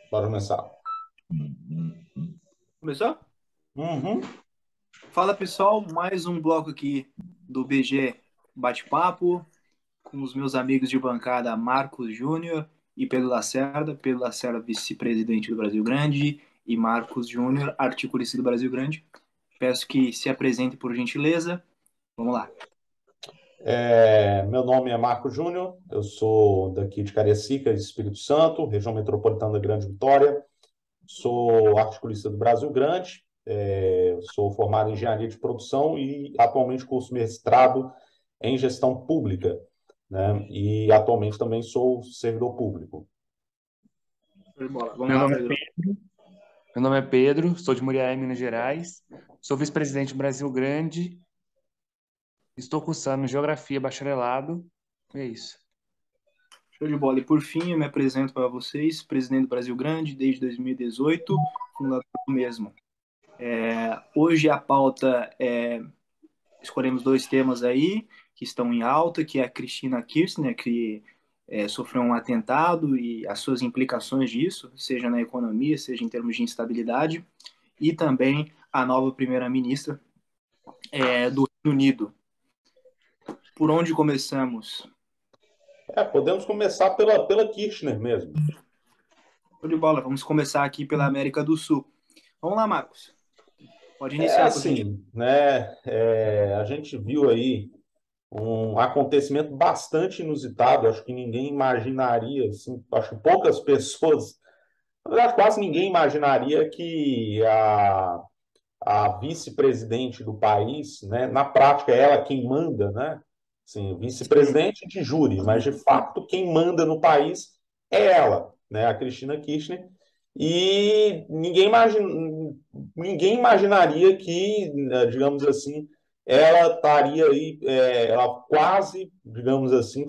Bora começar. Começou? Uhum. Fala pessoal, mais um bloco aqui do BG Bate-Papo com os meus amigos de bancada Marcos Júnior e Pedro Lacerda, vice-presidente do Brasil Grande, e Marcos Júnior, articulista do Brasil Grande. Peço que se apresente por gentileza. Vamos lá. Meu nome é Marco Júnior, eu sou daqui de Cariacica, de Espírito Santo, região metropolitana da Grande Vitória. Sou articulista do Brasil Grande, sou formado em engenharia de produção e atualmente curso mestrado em gestão pública, né? E atualmente também sou servidor público. Show de bola. Vamos Meu lá, nome é Pedro. Pedro. Meu nome é Pedro, sou de Muriaé, Minas Gerais. Sou vice-presidente do Brasil Grande. Estou cursando Geografia Bacharelado. É isso. Show de bola. E por fim, eu me apresento para vocês, presidente do Brasil Grande desde 2018, fundador do mesmo. Hoje a pauta escolhemos dois temas aí que estão em alta, que é a Cristina Kirchner, que sofreu um atentado e as suas implicações disso, seja na economia, seja em termos de instabilidade, e também a nova primeira-ministra do Reino Unido. Por onde começamos? Podemos começar pela Kirchner mesmo. Show de bola, vamos começar aqui pela América do Sul. Vamos lá, Marcos. Pode iniciar, por gentileza. Assim, né? A gente viu aí um acontecimento bastante inusitado. Acho que ninguém imaginaria, assim, acho que poucas pessoas, na verdade, quase ninguém imaginaria que a vice-presidente do país, né, na prática, é ela quem manda, né? Assim, vice-presidente de júri, mas de fato quem manda no país é ela, né, a Cristina Kirchner. E ninguém imaginaria que, digamos assim, ela estaria aí, ela quase, digamos assim,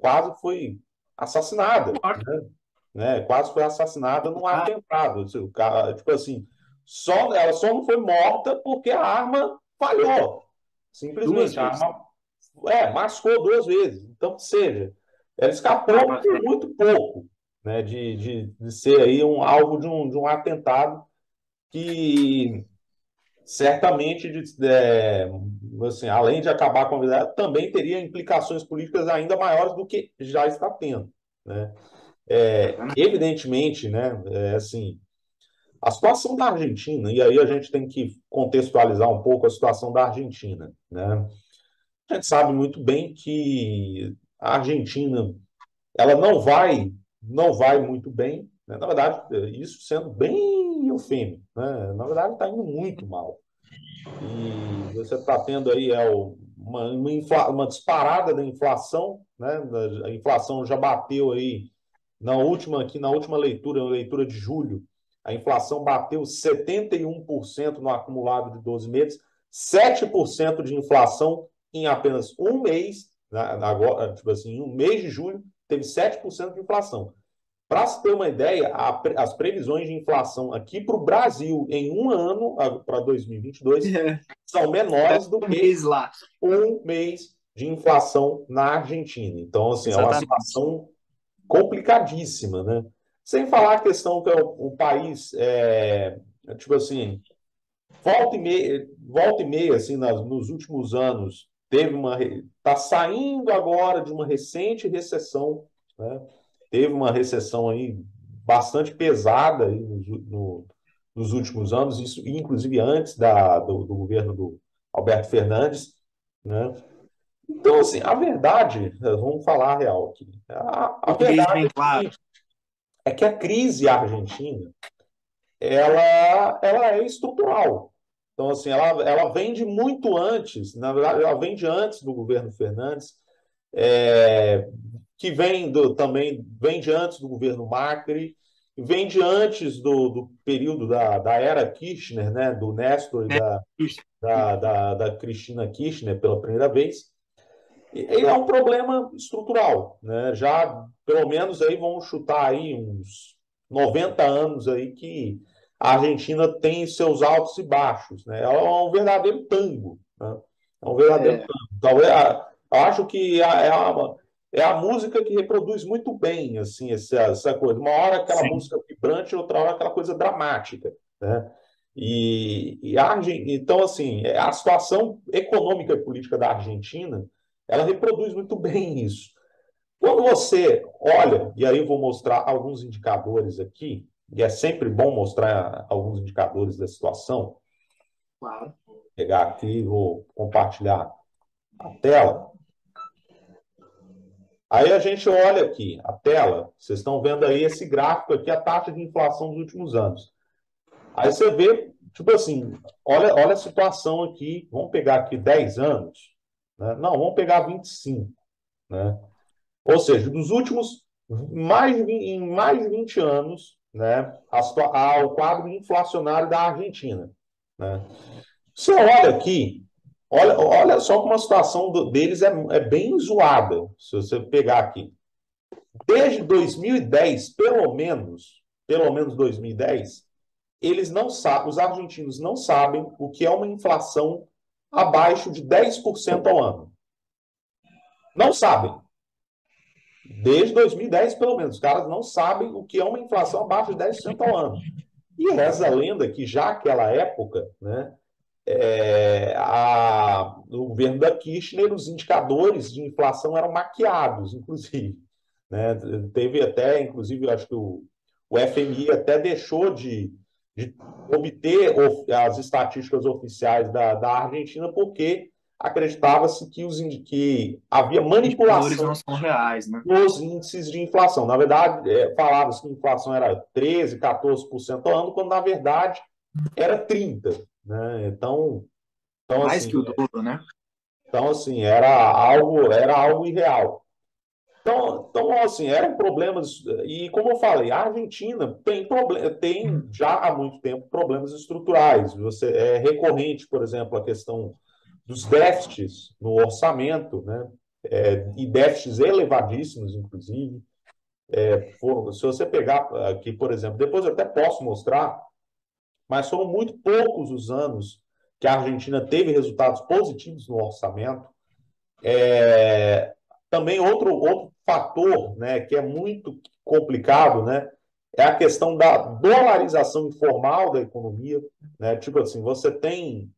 quase foi assassinada, quase foi assassinada num atentado. Tipo assim, ela só não foi morta porque a arma falhou. Duas Simplesmente, a vezes. arma mascou duas vezes. Então, que seja, ela escapou Mas, por muito pouco, né, de ser aí um alvo de um atentado que certamente, assim, além de acabar com a vida, também teria implicações políticas ainda maiores do que já está tendo, né? Evidentemente, né, assim, a situação da Argentina, e aí a gente tem que contextualizar um pouco a situação da Argentina, né? A gente sabe muito bem que a Argentina, ela não vai muito bem, né? Na verdade, isso sendo bem eufêmico, né? Na verdade, está indo muito mal. E você está tendo aí uma disparada da inflação, né? A inflação já bateu aí na última leitura de julho, a inflação bateu 71% no acumulado de 12 meses, 7% de inflação em apenas um mês, né? Agora, tipo assim, em um mês de julho, teve 7% de inflação. Para se ter uma ideia, as previsões de inflação aqui para o Brasil em um ano, para 2022, são menores do um que mês lá. um mês de inflação na Argentina. Então, assim, é uma Exatamente. situação complicadíssima, né? Sem falar a questão que o país, tipo assim, volta e meia assim, nos últimos anos, está saindo agora de uma recente recessão, né? Teve uma recessão aí bastante pesada aí nos últimos anos, isso inclusive antes do governo do Alberto Fernandes, né? Então, assim, a verdade, vamos falar a real aqui. A Português verdade bem claro. é que a crise argentina ela é estrutural. Então, assim, ela vem de muito antes, na verdade, ela vem de antes do governo Fernandes, é, que também vem de antes do governo Macri, vem de antes do período da era Kirchner, né, do Néstor e Né? da, Isso. da, da, da Cristina Kirchner pela primeira vez. E é um problema estrutural, né? Já, pelo menos, aí vamos chutar aí uns 90 anos aí que a Argentina tem seus altos e baixos, né? É um verdadeiro tango, né? É um verdadeiro É, tango. Talvez, eu acho que é uma. é a música que reproduz muito bem, assim, essa coisa. Uma hora aquela Sim, música vibrante, outra hora aquela coisa dramática, né? Então, assim, a situação econômica e política da Argentina, ela reproduz muito bem isso. Quando você olha, e aí eu vou mostrar alguns indicadores aqui, e é sempre bom mostrar alguns indicadores da situação, claro. vou pegar aqui, vou compartilhar a tela. Aí a gente olha aqui a tela, vocês estão vendo aí esse gráfico aqui, a taxa de inflação dos últimos anos. Aí você vê, tipo assim, olha a situação aqui, vamos pegar aqui 10 anos, né? Não, vamos pegar 25, né? Ou seja, dos últimos em mais de 20 anos, né, o quadro inflacionário da Argentina, né? Você olha aqui, olha só como a situação deles é bem zoada, se você pegar aqui. Desde 2010, pelo menos 2010, eles não sabem, os argentinos não sabem o que é uma inflação abaixo de 10% ao ano. Não sabem. Desde 2010, pelo menos, os caras não sabem o que é uma inflação abaixo de 10% ao ano. E reza a lenda que já naquela época, né, no governo da Kirchner, os indicadores de inflação eram maquiados, inclusive. Né? Teve até, inclusive, acho que o FMI até deixou de obter as estatísticas oficiais da Argentina porque acreditava-se que havia Os valores manipulação não são reais, né? nos índices de inflação. Na verdade, falava-se que a inflação era 13, 14% ao ano, quando na verdade era 30%. Né? Mais que Assim, o dobro, né? era algo irreal. Assim, eram problemas, e como eu falei, a Argentina tem já há muito tempo problemas estruturais. É recorrente, por exemplo, a questão dos déficits no orçamento, né? E déficits elevadíssimos, inclusive. Se você pegar aqui, por exemplo, depois eu até posso mostrar, mas foram muito poucos os anos que a Argentina teve resultados positivos no orçamento. É, Também outro fator, né, que é muito complicado, né, é a questão da dolarização informal da economia, né? Tipo assim, você tem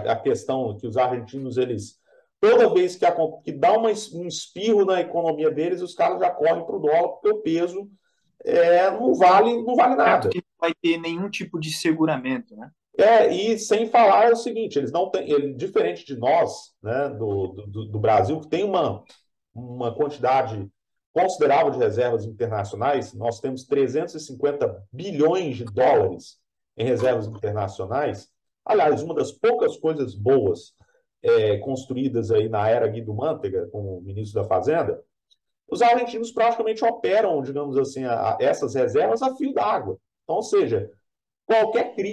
a questão que os argentinos, eles toda vez que dá um espirro na economia deles, os caras já correm para o dólar, porque o peso não vale Certo nada. que não vai ter nenhum tipo de seguramento, né? E sem falar é o seguinte, eles não têm, diferente de nós, né, do Brasil, que tem uma quantidade considerável de reservas internacionais, nós temos 350 bilhões de dólares em reservas internacionais. Aliás, uma das poucas coisas boas construídas aí na era Guido Mantega, como ministro da Fazenda, os argentinos praticamente operam, digamos assim, essas reservas a fio d'água. Então, ou seja,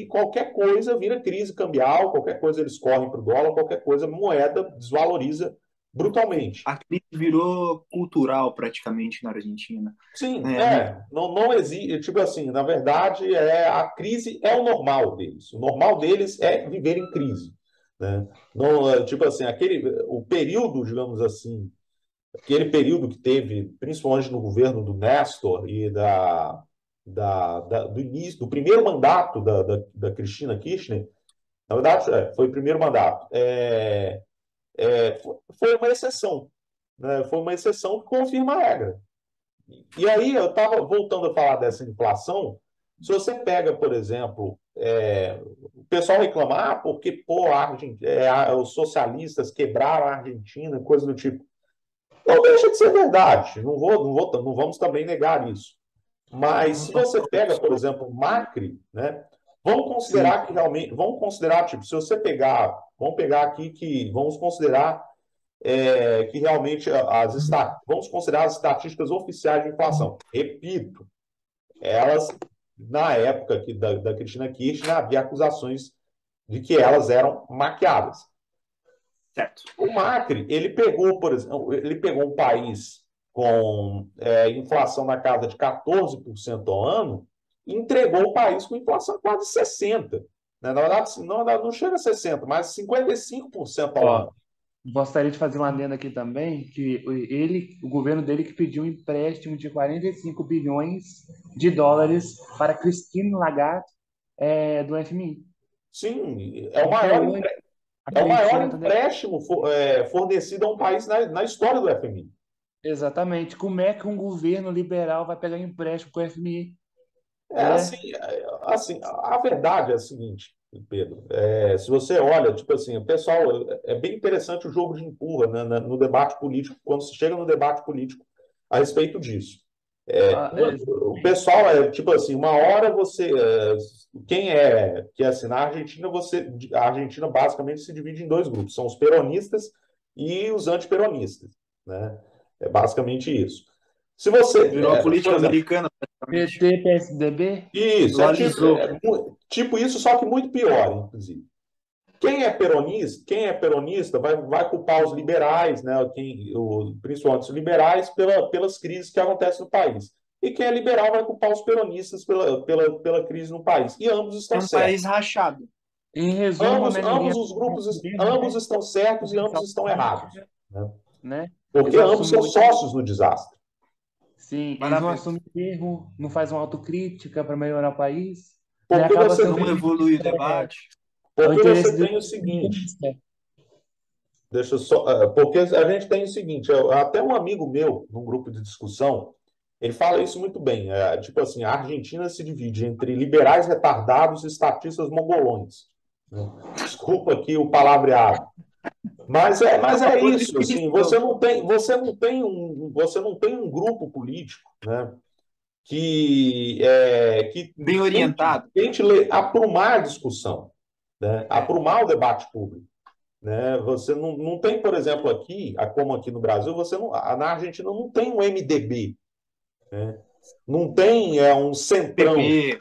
qualquer coisa vira crise cambial, qualquer coisa eles correm para o dólar, qualquer coisa moeda desvaloriza brutalmente. A crise virou cultural praticamente na Argentina. Sim, Não, não existe, tipo assim, na verdade, a crise é o normal deles. O normal deles é viver em crise, né? Não, tipo assim, o período, digamos assim, aquele período que teve, principalmente no governo do Néstor e do início, do primeiro mandato da Cristina Kirchner, na verdade, foi o primeiro mandato. Foi uma exceção, né? Foi uma exceção que confirma a regra. E aí, eu estava voltando a falar dessa inflação. Se você pega, por exemplo, o pessoal reclamar porque pô, os socialistas quebraram a Argentina, coisa do tipo. Não deixa de ser verdade, não vamos também negar isso. Mas não se são você pega, por pessoas. exemplo, Macri, né? Sim, Vamos considerar, tipo, se você pegar, vamos pegar aqui que vamos considerar que realmente vamos considerar as estatísticas oficiais de inflação. Repito, elas, na época da Cristina Kirchner, havia acusações de que elas eram maquiadas. certo. O Macri, ele pegou, por exemplo, ele pegou um país com inflação na casa de 14% ao ano e entregou o país com inflação quase 60%. Né? Na verdade, não chega a 60%, mas 55% ao Ó, ano. Gostaria de fazer uma adenda aqui também, que o governo dele que pediu um empréstimo de 45 bilhões de dólares para Christine Lagarde, do FMI. Sim, Até hoje, a é o maior Cristina está devendo. empréstimo fornecido a um país na história do FMI. Exatamente. Como é que um governo liberal vai pegar empréstimo com o FMI, É assim, né? a verdade é a seguinte, Pedro. Se você olha, tipo assim, o pessoal, é bem interessante o jogo de empurra, né, no debate político, quando se chega no debate político a respeito disso. O Exatamente. pessoal é tipo assim, uma hora quem quer assinar a Argentina, a Argentina basicamente se divide em dois grupos, são os peronistas e os antiperonistas, né? É basicamente isso. Se você, Virou a por política exemplo, americana, praticamente. PT, PSDB? isso, Dualizou. tipo isso, só que muito pior, inclusive. Quem é peronista vai culpar os liberais, né, principalmente os liberais, pelas crises que acontecem no país. E quem é liberal vai culpar os peronistas pela crise no país. E ambos É estão um certos. país rachado. Em resumo, né? Ninguém Ambos os assume o grupos, governo, ambos né? estão O certos e ambos pessoal estão errados, política, né? né? Eles Porque não ambos assumem são o erro. sócios no desastre. Sim, eles não Parabenção. assumem o erro, não fazem uma autocrítica para melhorar o país, né? Porque Acaba você sendo Não tem, evolui o debate. é o porque interesse você do tem o seguinte. economista. Deixa eu só. Porque a gente tem o seguinte: até um amigo meu, num grupo de discussão, ele fala isso muito bem. Tipo assim, a Argentina se divide entre liberais retardados e estatistas mongolões, né? Desculpa aqui o palavreado. É Mas uma é boa isso, assim, definição. você não tem um grupo político, né, que Bem orientado. tente aprumar a discussão, né, É. aprumar o debate público, né? Você não tem, por exemplo, como aqui no Brasil, na Argentina não tem um MDB, né? Não tem PP,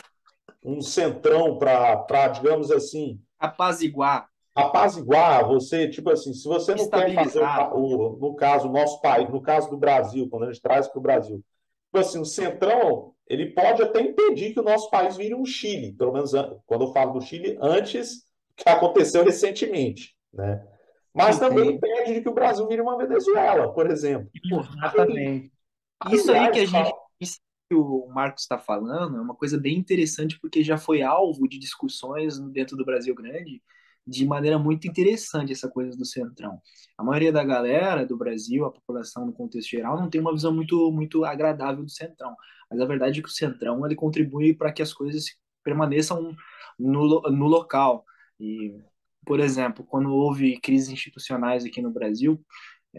um centrão para, digamos assim, apaziguar, apaziguar você, tipo assim, se você não quer fazer estabilizar. no caso, nosso país, no caso do Brasil, quando a gente traz para o Brasil, tipo assim, o centrão, ele pode até impedir que o nosso país vire um Chile, pelo menos quando eu falo do Chile, antes que aconteceu recentemente, né? Mas também Entende? impede de que o Brasil vire uma Venezuela, por exemplo. Pô, Exatamente. isso aí que Aliás, a gente, isso que o Marcos está falando é uma coisa bem interessante porque já foi alvo de discussões dentro do Brasil Grande de maneira muito interessante essa coisa do Centrão. A maioria da galera do Brasil, a população no contexto geral, não tem uma visão muito agradável do Centrão. Mas a verdade é que o Centrão ele contribui para que as coisas permaneçam no local. E, por exemplo, quando houve crises institucionais aqui no Brasil,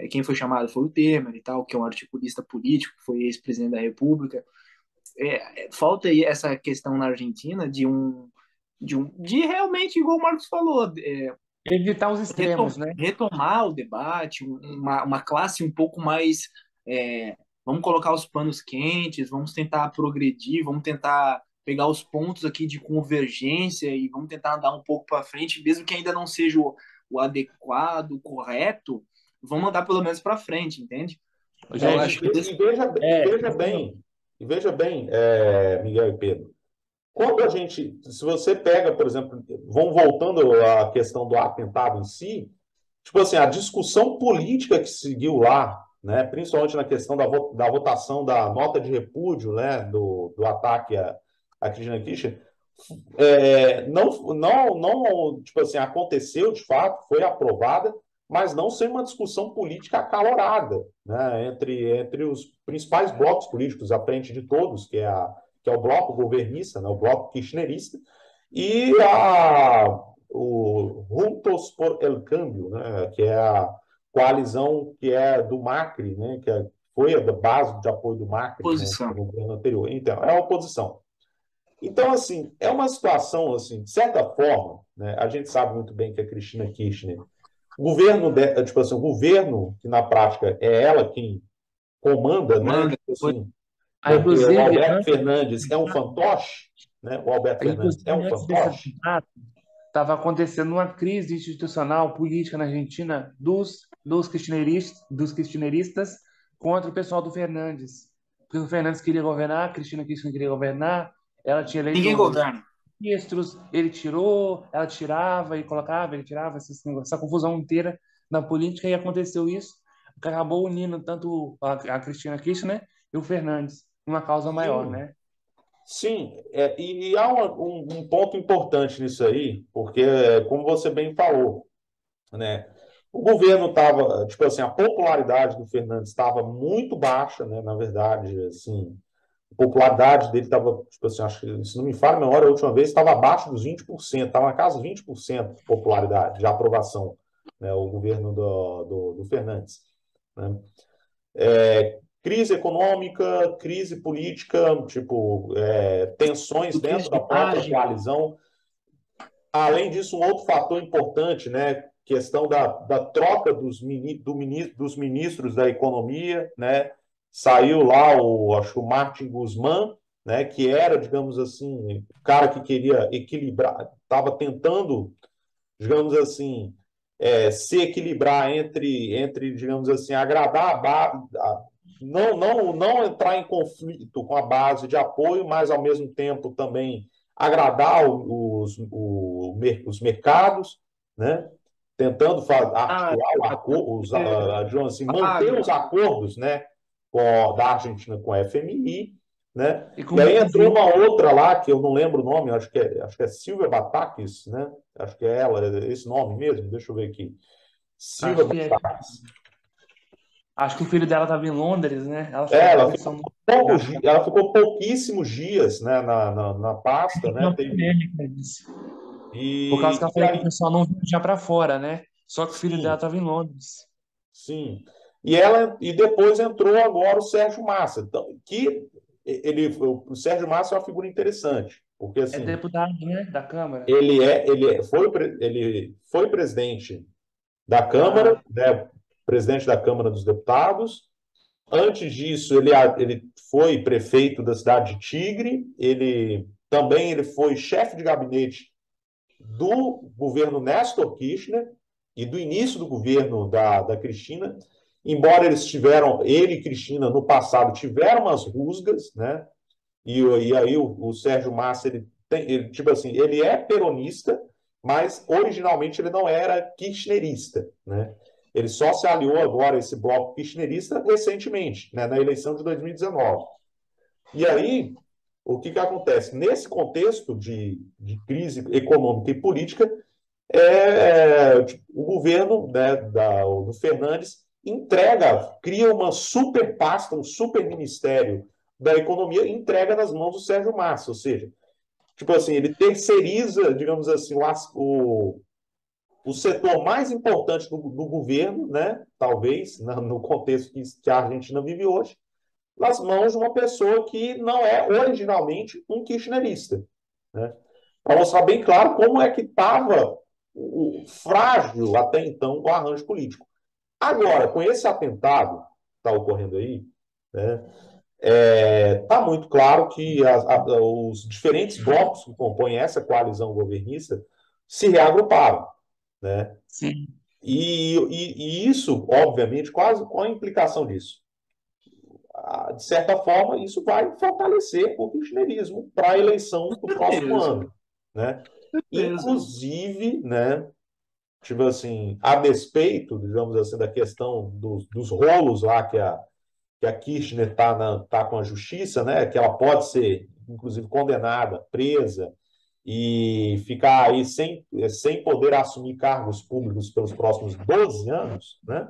quem foi chamado foi o Temer e tal, que é um articulista político, foi ex-presidente da República. Falta aí essa questão na Argentina de realmente, igual o Marcos falou, Evitar os extremos, né? retomar o debate, uma classe um pouco mais. Vamos colocar os panos quentes, vamos tentar progredir, vamos tentar pegar os pontos aqui de convergência e vamos tentar andar um pouco para frente, mesmo que ainda não seja o adequado, o correto, vamos andar pelo menos para frente, entende? Eu Gente, acho que assim, e veja bem, Miguel e Pedro, se você pega, por exemplo, vão voltando à questão do atentado em si, tipo assim, a discussão política que seguiu lá, né, principalmente na questão da votação da nota de repúdio, né, do ataque a Cristina Kirchner, tipo assim, aconteceu de fato, foi aprovada, mas não sem uma discussão política acalorada, né, entre os principais blocos políticos, à frente de todos, que é o bloco governista, né, o bloco kirchnerista, e o Juntos por el Cambio, né, que é a coalizão que é do Macri, né, foi a base de apoio do Macri, né, posição. no governo anterior. Então, é a oposição. Então, assim, é uma situação, assim, de certa forma, né, a gente sabe muito bem que a Cristina Kirchner, tipo assim, o governo, que na prática é ela quem comanda, né, Manda, tipo assim, porque o inclusive, Alberto Fernandes é um fantoche, né, o Alberto Fernandes é um antes desse fantoche. atentado, estava acontecendo uma crise institucional, política na Argentina dos kirchneristas contra o pessoal do Fernandes. Porque o Fernandes queria governar, a Cristina Kirchner queria governar, ela tinha ninguém eleito governa. ministros, ele tirou, ela tirava, ele colocava, ele tirava, essa confusão inteira na política, e aconteceu isso, que acabou unindo tanto a Cristina Kirchner e o Fernandes, numa causa maior, Sim, né? sim. E há um ponto importante nisso aí, porque, como você bem falou, né? O governo estava, tipo assim, a popularidade do Fernandes estava muito baixa, né? Na verdade, assim, a popularidade dele estava, tipo assim, acho que, se não me falha a memória, a última vez estava abaixo dos 20%, estava na casa dos 20% de popularidade, de aprovação, né? O governo do Fernandes, né? Crise econômica, crise política, tipo, tensões Crise dentro de da própria imagem. coalizão. Além disso, um outro fator importante, né, questão da troca dos ministros da economia, né, saiu lá acho que o Martin Guzmán, né, que era, digamos assim, o cara que queria equilibrar, estava tentando, digamos assim, se equilibrar digamos assim, agradar a base, não entrar em conflito com a base de apoio, mas ao mesmo tempo também agradar os mercados, né? Tentando Ah, articular digamos assim, manter os paga. acordos, né, da Argentina com a FMI, né? E com E o aí entrou Brasil. uma outra lá, que eu não lembro o nome, acho que é Silvia Batakis, né? Acho que é ela, esse nome mesmo, deixa eu ver aqui. Silvia Acho que é. Batakis. Acho que o filho dela estava em Londres, né? Ela ficou com a Ela atenção ficou, muito poucos, fraca. ela ficou pouquíssimos dias, né, na pasta, né? Uma polêmica disso. Por causa que ela E falou que o aí, pessoal não viajar para fora, né? Só que o filho dela sim, estava em Londres. sim. E depois entrou agora o Sérgio Massa, então, o Sérgio Massa é uma figura interessante, porque É assim, deputado, né? Da Câmara. ele foi presidente da Câmara, Ah, né, presidente da Câmara dos Deputados. Antes disso, ele foi prefeito da cidade de Tigre, ele foi chefe de gabinete do governo Néstor Kirchner e do início do governo da Cristina, embora ele e Cristina no passado tiveram umas rusgas, né? E aí o Sérgio Massa, tipo assim, ele é peronista, mas originalmente ele não era kirchnerista, né? Ele só se aliou agora a esse bloco kirchnerista recentemente, né, na eleição de 2019. E aí, o que acontece? Nesse contexto de crise econômica e política, o governo, né, do Fernandes cria uma super pasta, um super ministério da economia e entrega nas mãos do Sérgio Massa, ou seja, tipo assim, ele terceiriza, digamos assim, o setor mais importante do governo, né, talvez, no contexto que a Argentina vive hoje, nas mãos de uma pessoa que não é originalmente um kirchnerista, né? Para mostrar bem claro como é que estava frágil até então o arranjo político. Agora, com esse atentado que está ocorrendo aí, né, está muito claro que os diferentes blocos que compõem essa coalizão governista se reagruparam, né? sim. E isso, obviamente, quase qual a implicação disso? De certa forma, isso vai fortalecer o kirchnerismo para a eleição do próximo Beleza, ano, né? beleza. Inclusive, né, tipo assim, a despeito, digamos assim, da questão dos rolos lá que a Kirchner tá com a justiça, né, que ela pode ser, inclusive, condenada, presa e ficar aí sem poder assumir cargos públicos pelos próximos 12 anos, né?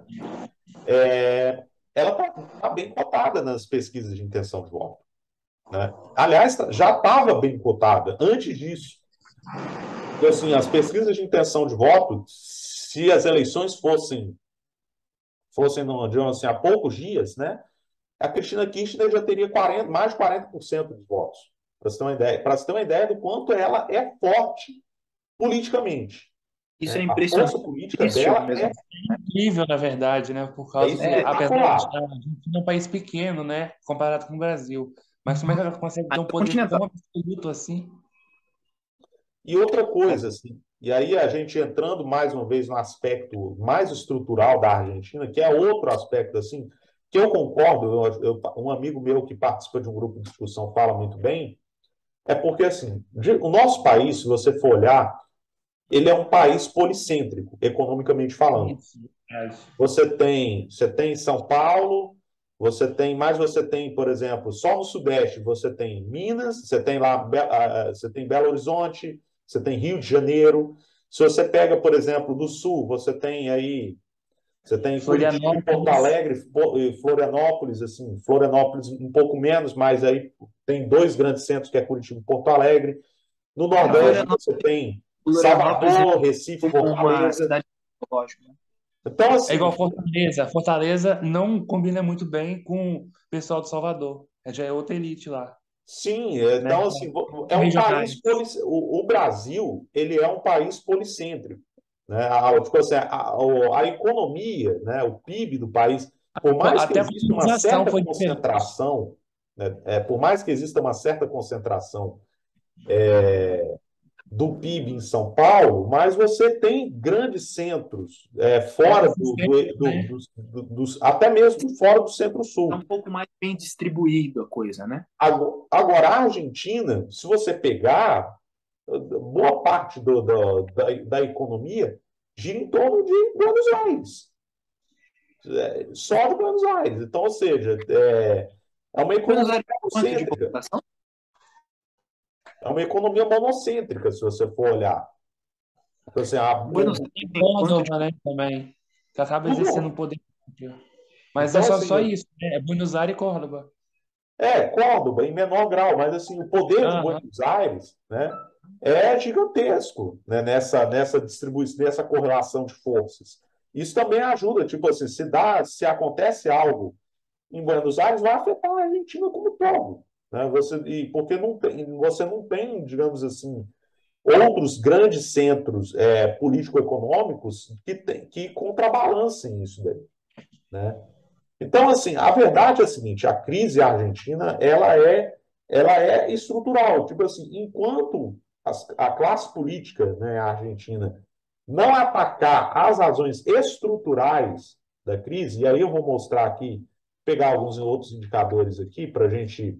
Ela tá bem cotada nas pesquisas de intenção de voto, né? Aliás, já estava bem cotada antes disso. Então, assim, as pesquisas de intenção de voto, se as eleições fossem digamos assim, há poucos dias, né? A Cristina Kirchner já teria mais de 40% dos votos. Para você ter uma ideia, para você ter uma ideia do quanto ela é forte politicamente, Isso é né? A força impressionante. política Triste ao dela mesmo. Incrível, na verdade, né? Por é causa, apesar de espetacular. a Argentina é um país pequeno, né? Comparado com o Brasil. Mas como é que ela consegue ter um Ainda poder tão continental. absoluto assim? E outra coisa, assim, e aí a gente entrando mais uma vez no aspecto mais estrutural da Argentina, que é outro aspecto, assim, que eu concordo, um amigo meu que participa de um grupo de discussão fala muito bem, é porque, assim, o nosso país, se você for olhar, ele é um país policêntrico, economicamente falando. Isso, verdade. Você tem São Paulo, você tem, por exemplo, só no Sudeste, você tem Minas, você tem lá, você tem Belo Horizonte, você tem Rio de Janeiro. Se você pega, por exemplo, do Sul, você tem Curitiba e Porto Florianópolis. Alegre, e Florianópolis, assim, Florianópolis um pouco menos, mas aí tem dois grandes centros, que é Curitiba e Porto Alegre. No Nordeste, você tem Florianópolis é Salvador, Recife, uma Fortaleza. cidade ecológica, né? Então, É assim, igual Fortaleza. Fortaleza não combina muito bem com o pessoal de Salvador. Já é outra elite lá, sim, né? então, assim, é um país, Regionais. o Brasil, ele é um país policêntrico, né? Tipo assim, a economia, né, o PIB do país, por mais que Até a exista uma colonização certa foi diferente. concentração, né, por mais que exista uma certa concentração do PIB em São Paulo, mas você tem grandes centros fora Ecossistema, né? até mesmo fora do Tá um Centro-Sul. pouco mais bem distribuído a coisa, né? Agora, a Argentina, se você pegar, boa parte da economia gira em torno de Buenos Aires, só de Buenos Aires. Então, ou seja, é uma Buenos economia Aires, quanto de monocêntrica. população? É uma economia monocêntrica, se você for olhar. Então, assim, Buenos Tem Aires tem quanto de... Córdoba, né, também, que acaba exercendo um tudo. poder. Mas é Então, só assim, isso, né? É Buenos Aires e Córdoba. Córdoba, em menor grau, mas assim, o poder de Aham. Buenos Aires, né, é gigantesco, né, nessa distribuição, nessa correlação de forças. Isso também ajuda, tipo assim, se acontece algo em Buenos Aires, vai afetar a Argentina como um todo, né? Porque você não tem, digamos assim, outros grandes centros político-econômicos que contrabalancem isso daí, né? Então, assim, a verdade é a seguinte: a crise argentina ela é estrutural. Tipo assim, enquanto a classe política, né, argentina não atacar as razões estruturais da crise, e aí eu vou mostrar aqui, pegar alguns outros indicadores aqui para a gente.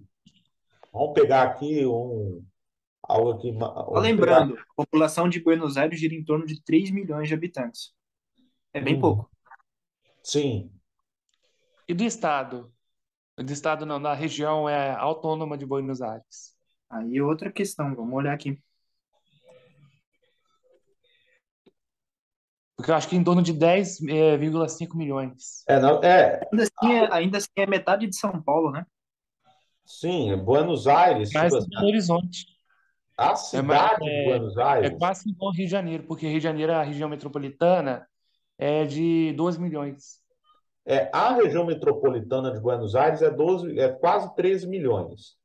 Vamos pegar aqui algo aqui, Só vamos pegar. lembrando, a população de Buenos Aires gira em torno de 3 milhões de habitantes. É bem Hum, pouco. sim. E do estado? Do estado não, da região autônoma de Buenos Aires. Aí outra questão, vamos olhar aqui. Porque eu acho que em torno de 10,5 milhões. Não, Ainda assim é metade de São Paulo, né? sim, Buenos Aires, tipo Mais que assim, Belo Horizonte. a É, mais, cidade de Buenos Aires. quase igual ao Rio de Janeiro, porque Rio de Janeiro, a região metropolitana, é de 12 milhões. A região metropolitana de Buenos Aires é quase 13 milhões.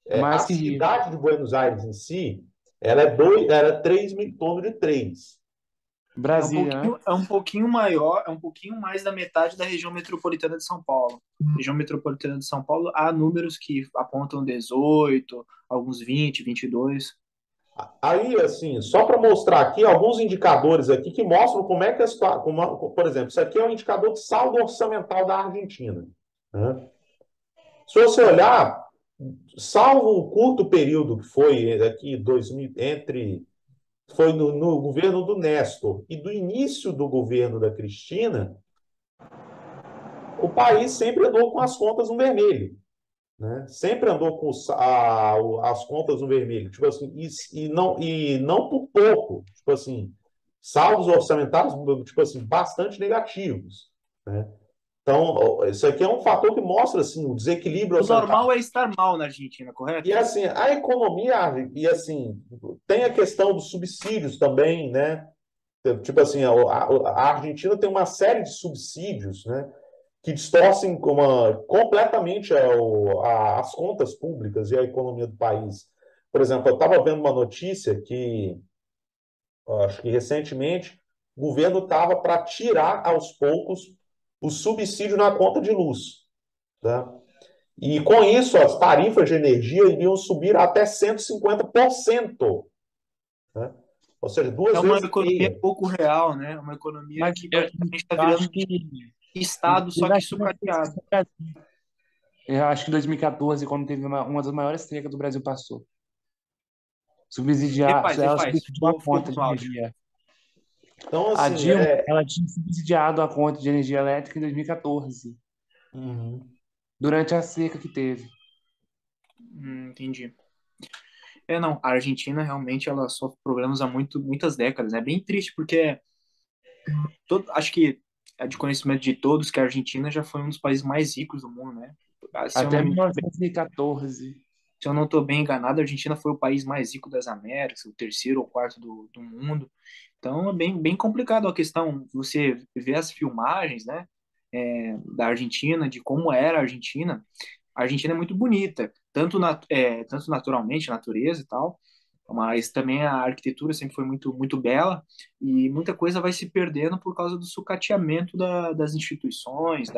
É A mais que Rio. cidade de Buenos Aires em si, ela é 3, em torno de 3. Brasília, né? É um pouquinho maior, é um pouquinho mais da metade da região metropolitana de São Paulo. Região metropolitana de São Paulo, há números que apontam 18, alguns 20, 22. Aí, assim, só para mostrar aqui alguns indicadores aqui que mostram como é que a situação, por exemplo, isso aqui é um indicador de saldo orçamental da Argentina, né? Se você olhar, salvo o curto período que foi aqui 2000, foi no governo do Néstor e do início do governo da Cristina, o país sempre andou com as contas no vermelho, né? Sempre andou com as contas no vermelho, tipo assim, e não por pouco, tipo assim, saldos orçamentários, tipo assim, bastante negativos, né? Então, isso aqui é um fator que mostra assim o desequilíbrio O orçamentário. normal é estar mal na Argentina, E correto? assim, a economia, e assim, tem a questão dos subsídios também, né? Tipo assim, a Argentina tem uma série de subsídios, né, que distorcem completamente as contas públicas e a economia do país. Por exemplo, eu estava vendo uma notícia que, acho que recentemente, o governo estava para tirar aos poucos o subsídio na conta de luz, né? E com isso, as tarifas de energia iriam subir até 150%, né? Ou seja, É duas uma vezes e economia meia. pouco real, né? Uma economia Mas que eu, praticamente está eu acho virando que Estado, só que sucateado. eu acho que em 2014, quando teve uma das maiores secas do Brasil passou. Ela Refaz. subsidiou a Ficou conta com de áudio. energia. Então, A assim, Dilma, ela tinha subsidiado a conta de energia elétrica em 2014, uhum. durante a seca que teve. Entendi. Não, a Argentina realmente ela sofre problemas há muitas décadas. É bem triste porque acho que é de conhecimento de todos que a Argentina já foi um dos países mais ricos do mundo, né? Se eu Até não, 1914. se eu não estou bem enganado, a Argentina foi o país mais rico das Américas, o terceiro ou quarto do mundo. Então é bem complicado a questão. Você vê as filmagens, né, da Argentina, de como era a Argentina. A Argentina é muito bonita, tanto naturalmente, a natureza e tal, mas também a arquitetura sempre foi muito bela e muita coisa vai se perdendo por causa do sucateamento das instituições,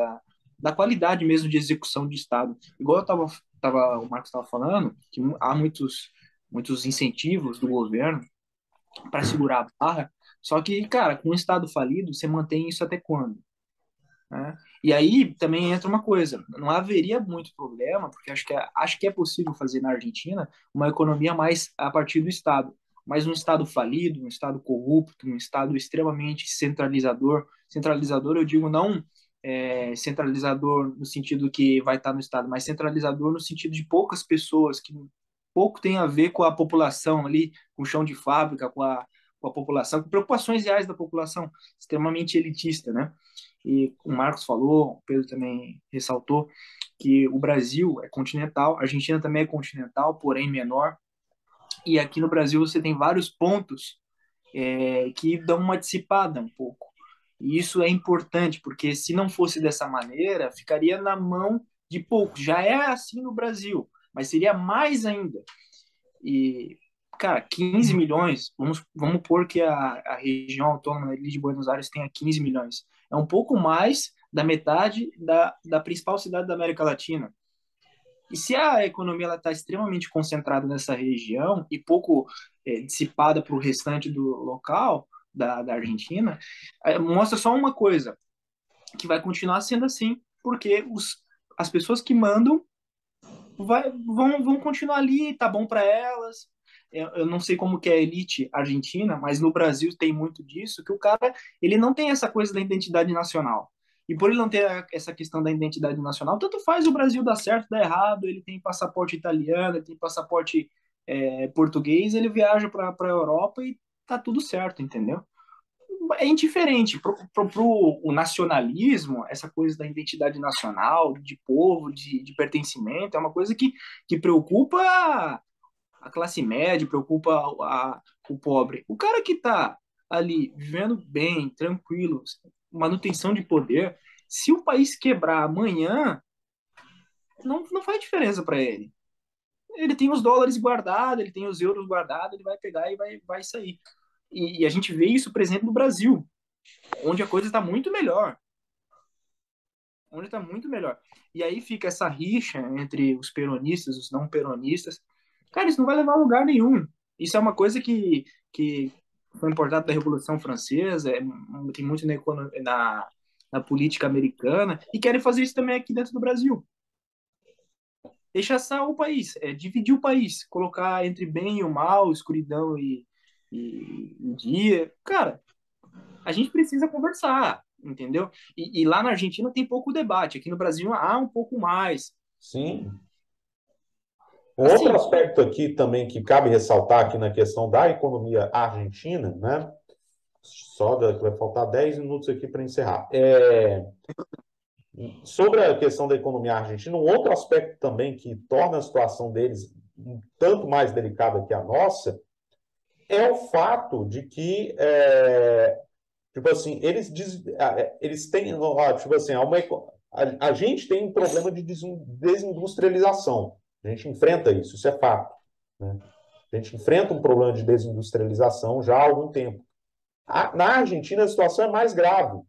da qualidade mesmo de execução de Estado. Igual o Marcos estava falando, que há muitos incentivos do governo para segurar a barra, só que, cara, com um Estado falido, você mantém isso até quando? Né? E aí também entra uma coisa, não haveria muito problema, porque acho que é possível fazer na Argentina uma economia mais a partir do Estado, mas um Estado falido, um Estado corrupto, um Estado extremamente centralizador eu digo não centralizador no sentido que vai estar no Estado, mas centralizador no sentido de poucas pessoas, que pouco tem a ver com a população ali, com o chão de fábrica, com a população, com preocupações reais da população, extremamente elitista, né? E o Marcos falou, o Pedro também ressaltou, que o Brasil é continental, a Argentina também é continental, porém menor. E aqui no Brasil você tem vários pontos que dão uma dissipada um pouco. E isso é importante, porque se não fosse dessa maneira, ficaria na mão de poucos. Já é assim no Brasil, mas seria mais ainda. E, cara, 15 milhões, vamos pôr que a região autônoma de Buenos Aires tenha 15 milhões. É um pouco mais da metade da principal cidade da América Latina. E se a economia está extremamente concentrada nessa região e pouco dissipada para o restante do local, da Argentina, mostra só uma coisa, que vai continuar sendo assim, porque as pessoas que mandam vão continuar ali, tá bom para elas. Eu não sei como que é a elite argentina, mas no Brasil tem muito disso, que o cara ele não tem essa coisa da identidade nacional. E por ele não ter essa questão da identidade nacional, tanto faz o Brasil dar certo, dar errado, ele tem passaporte italiano, ele tem passaporte português, ele viaja para a Europa e tá tudo certo, entendeu? É indiferente pro o nacionalismo, essa coisa da identidade nacional, de povo, de pertencimento, é uma coisa que preocupa a classe média, preocupa o pobre. O cara que está ali vivendo bem, tranquilo, manutenção de poder, se o país quebrar amanhã, não faz diferença para ele. Ele tem os dólares guardados, ele tem os euros guardados, ele vai pegar e vai sair. E a gente vê isso presente no Brasil, onde a coisa está muito melhor. Onde está muito melhor. E aí fica essa rixa entre os peronistas e os não peronistas. Cara, isso não vai levar a lugar nenhum. Isso é uma coisa que foi importada da Revolução Francesa, tem muito na política americana, e querem fazer isso também aqui dentro do Brasil. Rechaçar o país, dividir o país, colocar entre bem e o mal, escuridão e dia. Cara, a gente precisa conversar, entendeu? E lá na Argentina tem pouco debate, aqui no Brasil há um pouco mais. Sim. Um outro Assim, aspecto aqui também que cabe ressaltar aqui na questão da economia argentina, né? Vai faltar 10 minutos aqui para encerrar. Sobre a questão da economia argentina, um outro aspecto também que torna a situação deles um tanto mais delicada que a nossa é o fato de que, tipo assim, eles têm, ó, tipo assim, a gente tem um problema de desindustrialização. A gente enfrenta isso, isso é fato, né? A gente enfrenta um problema de desindustrialização já há algum tempo. Na Argentina, a situação é mais grave,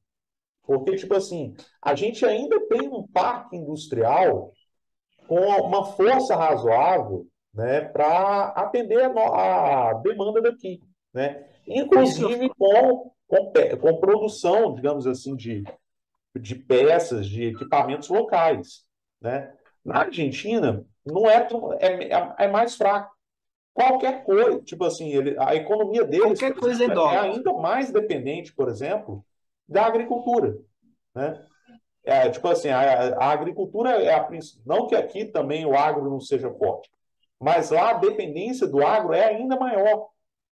porque, tipo assim, a gente ainda tem um parque industrial com uma força razoável, né, para atender a demanda daqui, né? isso que eu Inclusive com produção, digamos assim, de peças, de equipamentos locais, né? Na Argentina, não é mais fraco. qualquer coisa, tipo assim, a economia deles, Qualquer por coisa é exemplo, é dólar. ainda mais dependente, por exemplo, da agricultura, né? Tipo assim, a agricultura é a principal. Não que aqui também o agro não seja forte, mas lá a dependência do agro é ainda maior,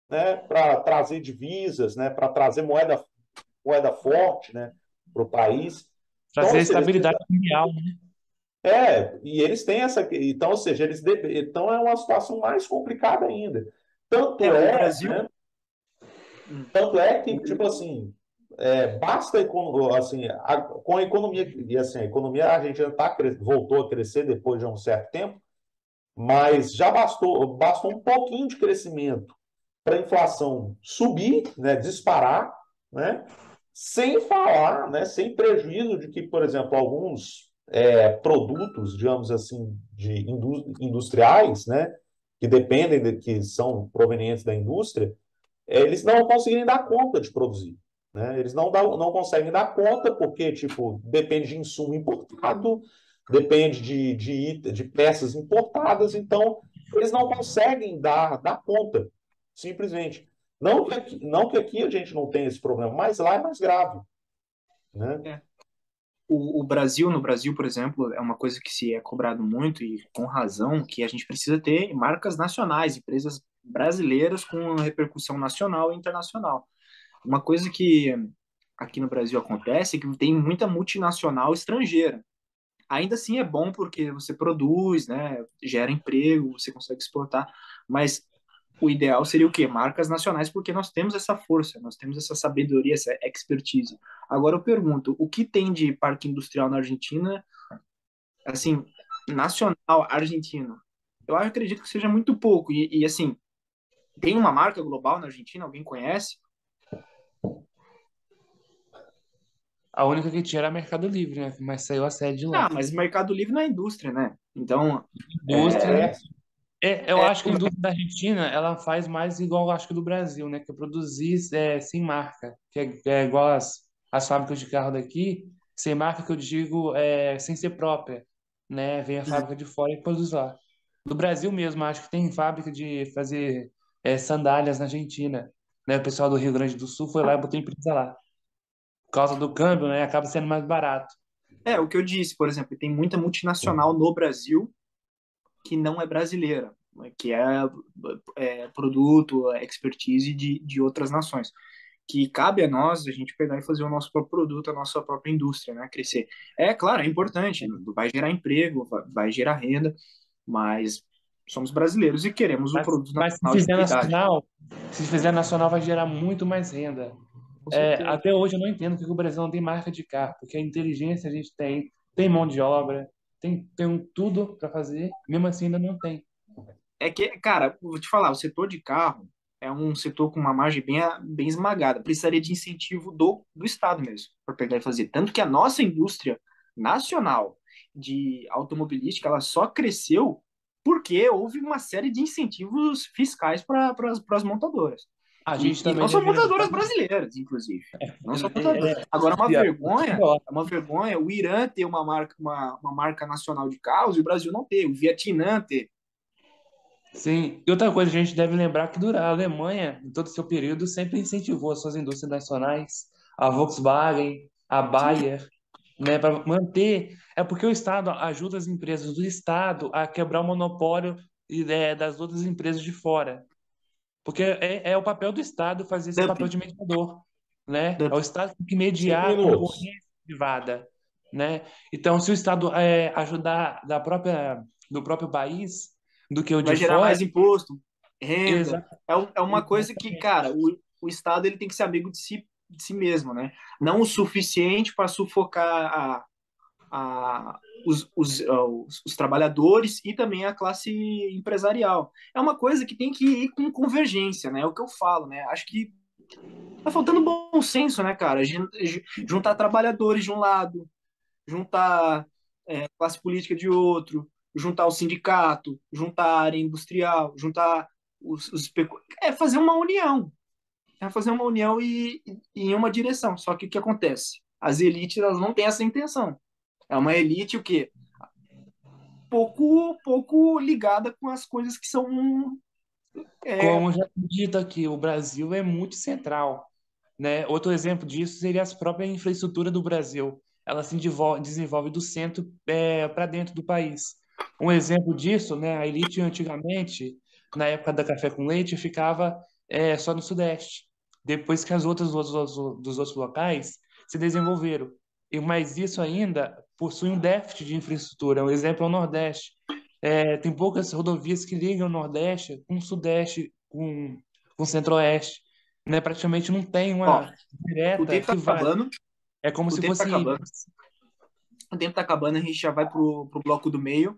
né? Para trazer divisas, né? Para trazer moeda forte, né? Para o país. Então, ou Trazer seja, estabilidade mundial, né? e eles têm essa. Então, ou seja, então é uma situação mais complicada ainda. O Brasil. Né? Hum, Tanto é que, o- tipo assim, basta assim, com a economia, e assim, a economia argentina voltou a crescer depois de um certo tempo, mas já bastou um pouquinho de crescimento para a inflação subir, né, disparar, né, sem falar, né, sem prejuízo de que, por exemplo, alguns produtos, digamos assim, industriais, né, que dependem que são provenientes da indústria, eles não conseguem dar conta de produzir. Né? Eles não conseguem dar conta porque, tipo, depende de insumo importado, depende de peças importadas, então eles não conseguem dar conta, simplesmente. Não que aqui a gente não tenha esse problema, mas lá é mais grave. Né? é. O Brasil, no Brasil, por exemplo, é uma coisa que se é cobrado muito e com razão, que a gente precisa ter marcas nacionais, empresas brasileiras com repercussão nacional e internacional. Uma coisa que aqui no Brasil acontece é que tem muita multinacional estrangeira. Ainda assim é bom porque você produz, né, gera emprego, você consegue exportar, mas o ideal seria o quê? Marcas nacionais, porque nós temos essa força, nós temos essa sabedoria, essa expertise. Agora eu pergunto, o que tem de parque industrial na Argentina, assim, nacional argentino? Eu acredito que seja muito pouco. Assim, tem uma marca global na Argentina? Alguém conhece? A única que tinha era Mercado Livre, né? Mas saiu a sede de Ah, lá. mas Mercado Livre não é indústria, né? Então, Indústria. É, Eu acho que a indústria da Argentina, ela faz mais igual eu acho que do Brasil, né? Que é produzir sem marca. Que é igual as fábricas de carro daqui, sem marca que eu digo sem ser própria, né? Vem a fábrica de fora e produz lá. Do Brasil mesmo, acho que tem fábrica de fazer sandálias na Argentina, né? O pessoal do Rio Grande do Sul foi lá e botou empresa lá. Por causa do câmbio, né? Acaba sendo mais barato. o que eu disse, por exemplo, tem muita multinacional no Brasil que não é brasileira, né, que produto, expertise de outras nações. Que cabe a nós a gente pegar e fazer o nosso próprio produto, a nossa própria indústria, né, crescer. É claro, é importante, vai gerar emprego, vai gerar renda, mas somos brasileiros e queremos o produto Mas nacional de qualidade. se fizer nacional, vai gerar muito mais renda. Com certeza. Até hoje eu não entendo porque o Brasil não tem marca de carro, porque a inteligência a gente tem mão de obra, tem tudo para fazer, mesmo assim ainda não tem. É que, cara, vou te falar, o setor de carro é um setor com uma margem bem esmagada. Precisaria de incentivo do Estado mesmo, para pegar e fazer. Tanto que a nossa indústria nacional de automobilística, ela só cresceu porque houve uma série de incentivos fiscais para as montadoras. A E, gente e também não são deveria montadoras botar. brasileiras, inclusive. Não são montadoras. É, Agora, pior. é uma vergonha o Irã ter uma marca nacional de carros e o Brasil não ter, o Vietnã ter. Sim, e outra coisa, a gente deve lembrar que a Alemanha, em todo o seu período, sempre incentivou as suas indústrias nacionais, a Volkswagen, a Sim, Bayer, né, para manter. É porque o Estado ajuda as empresas do Estado a quebrar o monopólio das outras empresas de fora. Porque é o papel do Estado fazer esse papel dumping, de mediador, né? É o dumping. Estado que tem que 5 mediar a minutos. concorrência privada, né? Então, se o Estado ajudar do próprio país do que o Vai de gerar fora, mais imposto, renda. exa- É uma coisa que, cara, exatamente. o Estado ele tem que ser amigo de si mesmo, né? Não o suficiente para sufocar os trabalhadores e também a classe empresarial. É uma coisa que tem que ir com convergência, né? É o que eu falo, né? Acho que tá faltando bom senso, né, cara? Juntar trabalhadores de um lado, juntar classe política de outro, juntar o sindicato, juntar a área industrial, juntar fazer uma união. É fazer uma união e em uma direção. Só que o que acontece? As elites elas não têm essa intenção. É uma elite o quê? Pouco ligada com as coisas que são É, Como já dito aqui, o Brasil é multicentral, né? Outro exemplo disso seria as próprias infraestruturas do Brasil. Ela se desenvolve do centro para dentro do país. Um exemplo disso, né? A elite antigamente, na época da café com leite, ficava só no Sudeste. Depois que as outras dos outros locais se desenvolveram. Mas isso ainda possui um déficit de infraestrutura. Um exemplo é o Nordeste. Tem poucas rodovias que ligam o Nordeste com o Sudeste, com o Centro-Oeste, né? Praticamente não tem ó, uma o direta tempo tá que vai. acabando, É como o se tempo tá fosse acabando, ilhas. o tempo tá acabando, a gente já vai pro bloco do meio.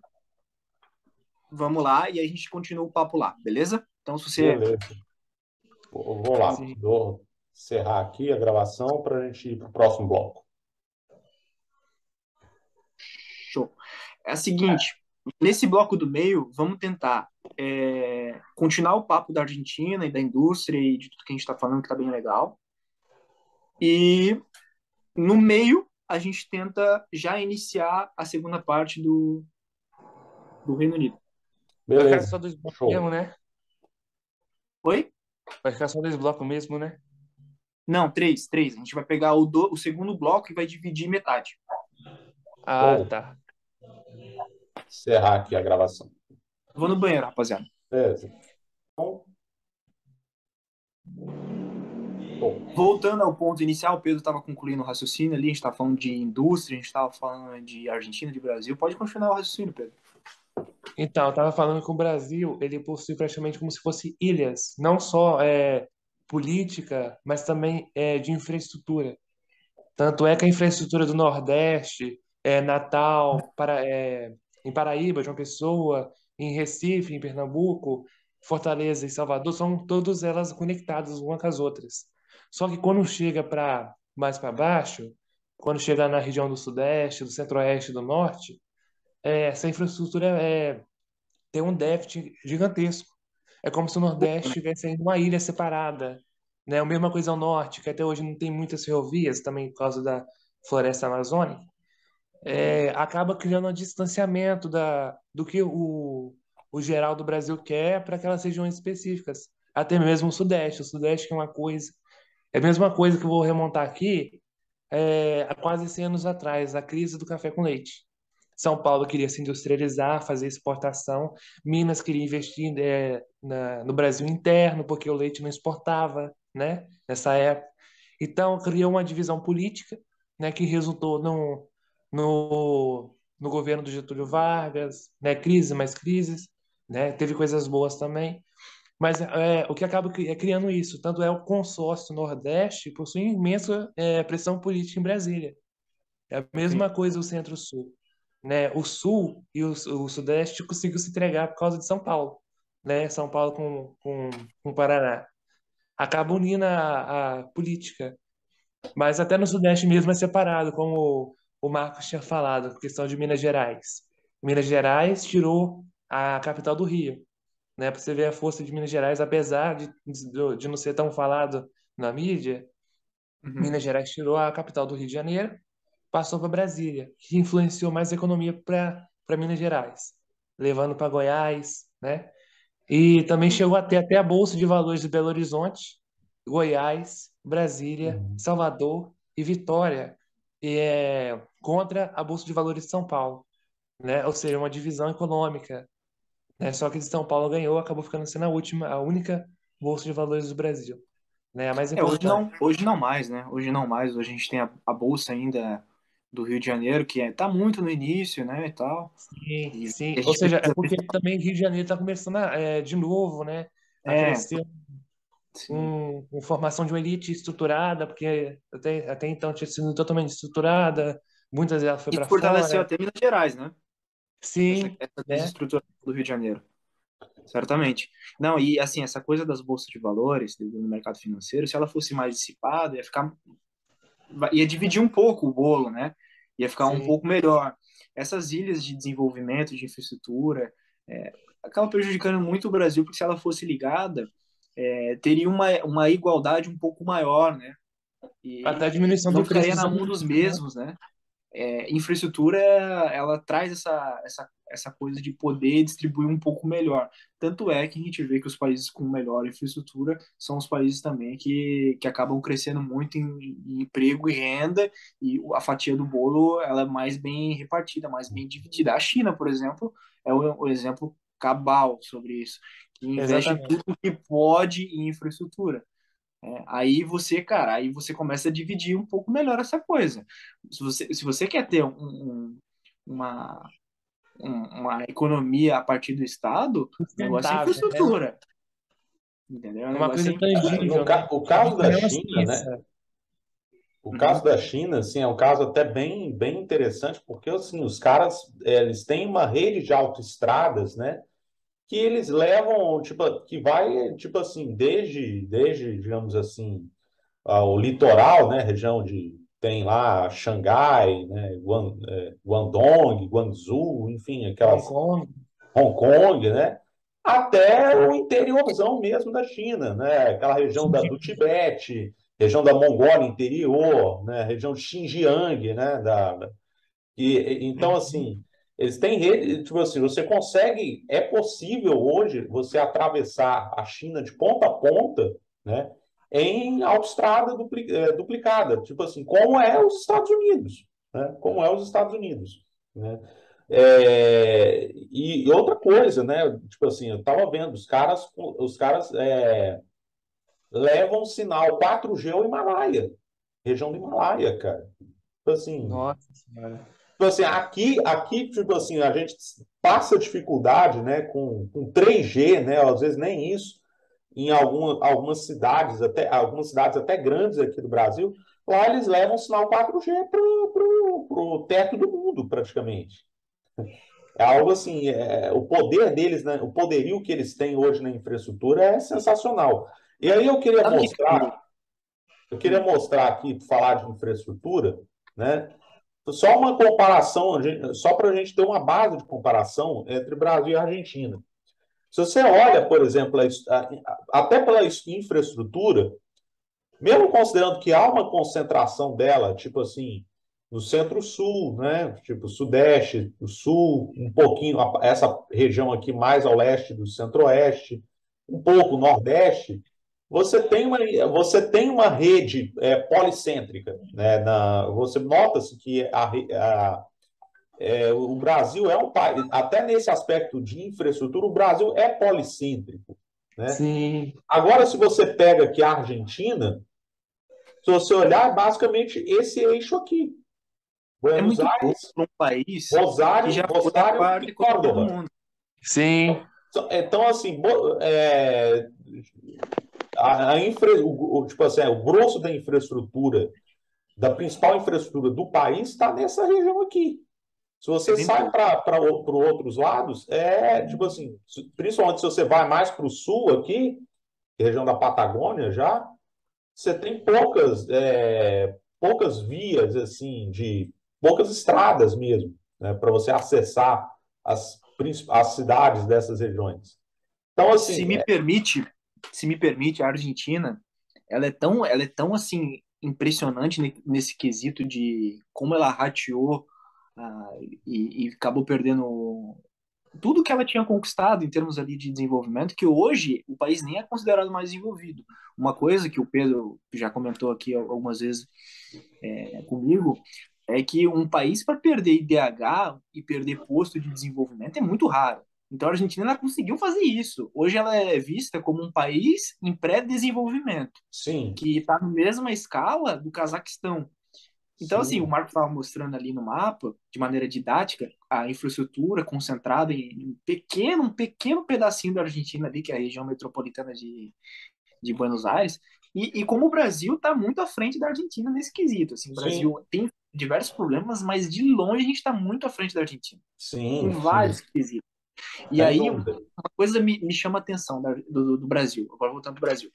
Vamos lá e a gente continua o papo lá, beleza? Então, se você. Beleza. Vou lá. Sim. Vou encerrar aqui a gravação para a gente ir para o próximo bloco. Show. É a seguinte, nesse bloco do meio, vamos tentar continuar o papo da Argentina e da indústria e de tudo que a gente está falando, que está bem legal. E no meio, a gente tenta já iniciar a segunda parte do Reino Unido. Vai ficar Beleza. só dois blocos mesmo, Show. né? Oi? Vai ficar só dois blocos mesmo, né? Não, três, três. A gente vai pegar o segundo bloco e vai dividir metade. Ah, Show. tá. Encerrar aqui a gravação. Vou no banheiro, rapaziada. Beleza. Então, show. Voltando ao ponto inicial, o Pedro estava concluindo o raciocínio ali, a gente estava falando de indústria, a gente estava falando de Argentina, de Brasil. Pode continuar o raciocínio, Pedro. Então, eu estava falando que o Brasil, ele possui praticamente como se fosse ilhas, não só política, mas também de infraestrutura. Tanto é que a infraestrutura do Nordeste, Natal, em Paraíba, João Pessoa, em Recife, em Pernambuco, Fortaleza e Salvador, são todas elas conectadas umas com as outras. Só que quando chega para mais para baixo, quando chega na região do Sudeste, do Centro-Oeste e do Norte, essa infraestrutura tem um déficit gigantesco. É como se o Nordeste tivesse ainda uma ilha separada, né? A mesma coisa ao Norte, que até hoje não tem muitas ferrovias, também por causa da floresta amazônica, acaba criando um distanciamento do que o geral do Brasil quer para aquelas regiões específicas. Até mesmo o Sudeste. O Sudeste que é uma coisa... É a mesma coisa que eu vou remontar aqui há quase 100 anos atrás, a crise do café com leite. São Paulo queria se industrializar, fazer exportação. Minas queria investir no Brasil interno, porque o leite não exportava, né, nessa época. Então, criou uma divisão política, né, que resultou no governo do Getúlio Vargas, né, crise mais crises, né, teve coisas boas também. Mas o que acaba criando isso, tanto é o consórcio Nordeste possui imensa pressão política em Brasília. É a Sim. mesma coisa o Centro-Sul, né? O Sul e o Sudeste conseguiu se entregar por causa de São Paulo, né? São Paulo com o Paraná. Acaba unindo a política. Mas até no Sudeste mesmo é separado, como o Marcos tinha falado, questão de Minas Gerais. Minas Gerais tirou a capital do Rio, né? Para você ver a força de Minas Gerais, apesar de não ser tão falado na mídia, Uhum. Minas Gerais tirou a capital do Rio de Janeiro, passou para Brasília, que influenciou mais a economia para Minas Gerais, levando para Goiás, né? E também chegou a ter até a Bolsa de Valores de Belo Horizonte, Goiás, Brasília, Uhum. Salvador e Vitória, contra a Bolsa de Valores de São Paulo, né? Ou seja, uma divisão econômica, né? Só que de São Paulo ganhou, acabou ficando sendo a única Bolsa de Valores do Brasil, né? A mais importante. Hoje não mais, né? Hoje não mais. Hoje a gente tem a bolsa ainda do Rio de Janeiro, que tá muito no início, né, e tal. Sim, E sim. a Ou gente seja, é precisa porque também Rio de Janeiro está começando de novo, né, a é, crescer sim. com formação de uma elite estruturada, porque até então tinha sido totalmente estruturada, muitas delas foi Isso para fortaleceu fora. até Minas Gerais, né? Sim, Essa né? desestruturação do Rio de Janeiro. Certamente. Não, e assim, essa coisa das bolsas de valores do mercado financeiro, se ela fosse mais dissipada, ia dividir um pouco o bolo, né? Ia ficar um Sim. pouco melhor. Essas ilhas de desenvolvimento, de infraestrutura, acaba prejudicando muito o Brasil, porque se ela fosse ligada, teria uma igualdade um pouco maior, né? Até a E diminuição não do preço ficaria dos na mão dos alimentos, né? mesmos, né? infraestrutura, ela traz essa coisa de poder distribuir um pouco melhor. Tanto é que a gente vê que os países com melhor infraestrutura são os países também que acabam crescendo muito em emprego e renda, e a fatia do bolo ela é mais bem repartida, mais bem dividida. A China, por exemplo, é o exemplo cabal sobre isso, que investe Exatamente. tudo que pode em infraestrutura. Aí você, cara, aí você começa a dividir um pouco melhor essa coisa. Se você quer ter uma, uma economia a partir do Estado, o negócio é Sustentável, né? infraestrutura, entendeu? O É uma negócio coisa é tangível, né? O A caso gente da vê uma China, né? ciência. O caso Uhum. da China, assim, é um caso até bem interessante, porque, assim, os caras, eles têm uma rede de autoestradas, né? Que eles levam, tipo, que vai, tipo assim, desde, digamos assim, o litoral, né? Região de, tem lá Xangai, né? Guangdong, Guangzhou, enfim, Hong aquelas Kong. Hong Kong, né? Até o interiorzão mesmo da China, né? Aquela região do Tibete, região da Mongólia interior, né? Região de Xinjiang, né? Então, Uhum. assim, eles têm rede, tipo assim, você consegue, é possível hoje você atravessar a China de ponta a ponta, né? Em autoestrada duplicada, tipo assim, como é os Estados Unidos, né? Como é os Estados Unidos, né? E outra coisa, né? Tipo assim, eu tava vendo, os caras levam sinal 4G ao Himalaia, região do Himalaia, cara. Tipo assim, Nossa Senhora. tipo assim, aqui, tipo assim, a gente passa dificuldade, né, com 3G, né? Às vezes nem isso, em algumas cidades até grandes aqui do Brasil, lá eles levam sinal 4G pro teto do mundo, praticamente. É algo assim, o poder deles, né, o poderio que eles têm hoje na infraestrutura é sensacional. E aí Sabe o que eu queria mostrar aqui, falar de infraestrutura, né? Só uma comparação, só para a gente ter uma base de comparação entre Brasil e Argentina. Se você olha, por exemplo, até pela infraestrutura, mesmo considerando que há uma concentração dela, tipo assim, no centro-sul, né? Tipo, sudeste, o sul, um pouquinho, essa região aqui mais ao leste do centro-oeste, um pouco nordeste, você tem uma rede policêntrica, né? Você nota-se que o Brasil é um país, até nesse aspecto de infraestrutura, o Brasil é policêntrico, né? Sim. Agora, se você pega aqui a Argentina, se você olhar, basicamente esse eixo aqui. é Buenos muito pouco Aires, para um país que Rosário, já foi a Rosário quarta e economia do Córdoba. mundo. Sim. Então, assim, tipo assim, o grosso da infraestrutura, da principal infraestrutura do país, está nessa região aqui. Se É você bem sai pouco. para outros lados, tipo assim, principalmente se você vai mais para o sul aqui, região da Patagônia já, você tem poucas vias, assim, poucas estradas mesmo, né, para você acessar as cidades dessas regiões. Então, Se assim, me permite, se me permite, a Argentina, ela é tão assim impressionante nesse quesito de como ela rateou e acabou perdendo tudo que ela tinha conquistado em termos ali de desenvolvimento, que hoje o país nem é considerado mais desenvolvido. Uma coisa que o Pedro já comentou aqui algumas vezes comigo é que um país para perder IDH e perder posto de desenvolvimento é muito raro. Então a Argentina ela conseguiu fazer isso. Hoje ela é vista como um país em pré-desenvolvimento, sim, que está na mesma escala do Cazaquistão. Então, assim, o sim, Marco estava mostrando ali no mapa, de maneira didática, a infraestrutura concentrada em um pequeno pedacinho da Argentina ali, que é a região metropolitana de Buenos Aires, e como o Brasil está muito à frente da Argentina nesse quesito. Assim, o sim, Brasil tem diversos problemas, mas de longe a gente está muito à frente da Argentina, em sim, sim, vários quesitos. E sem aí, dúvida. uma coisa me chama a atenção do Brasil, agora voltando para o Brasil,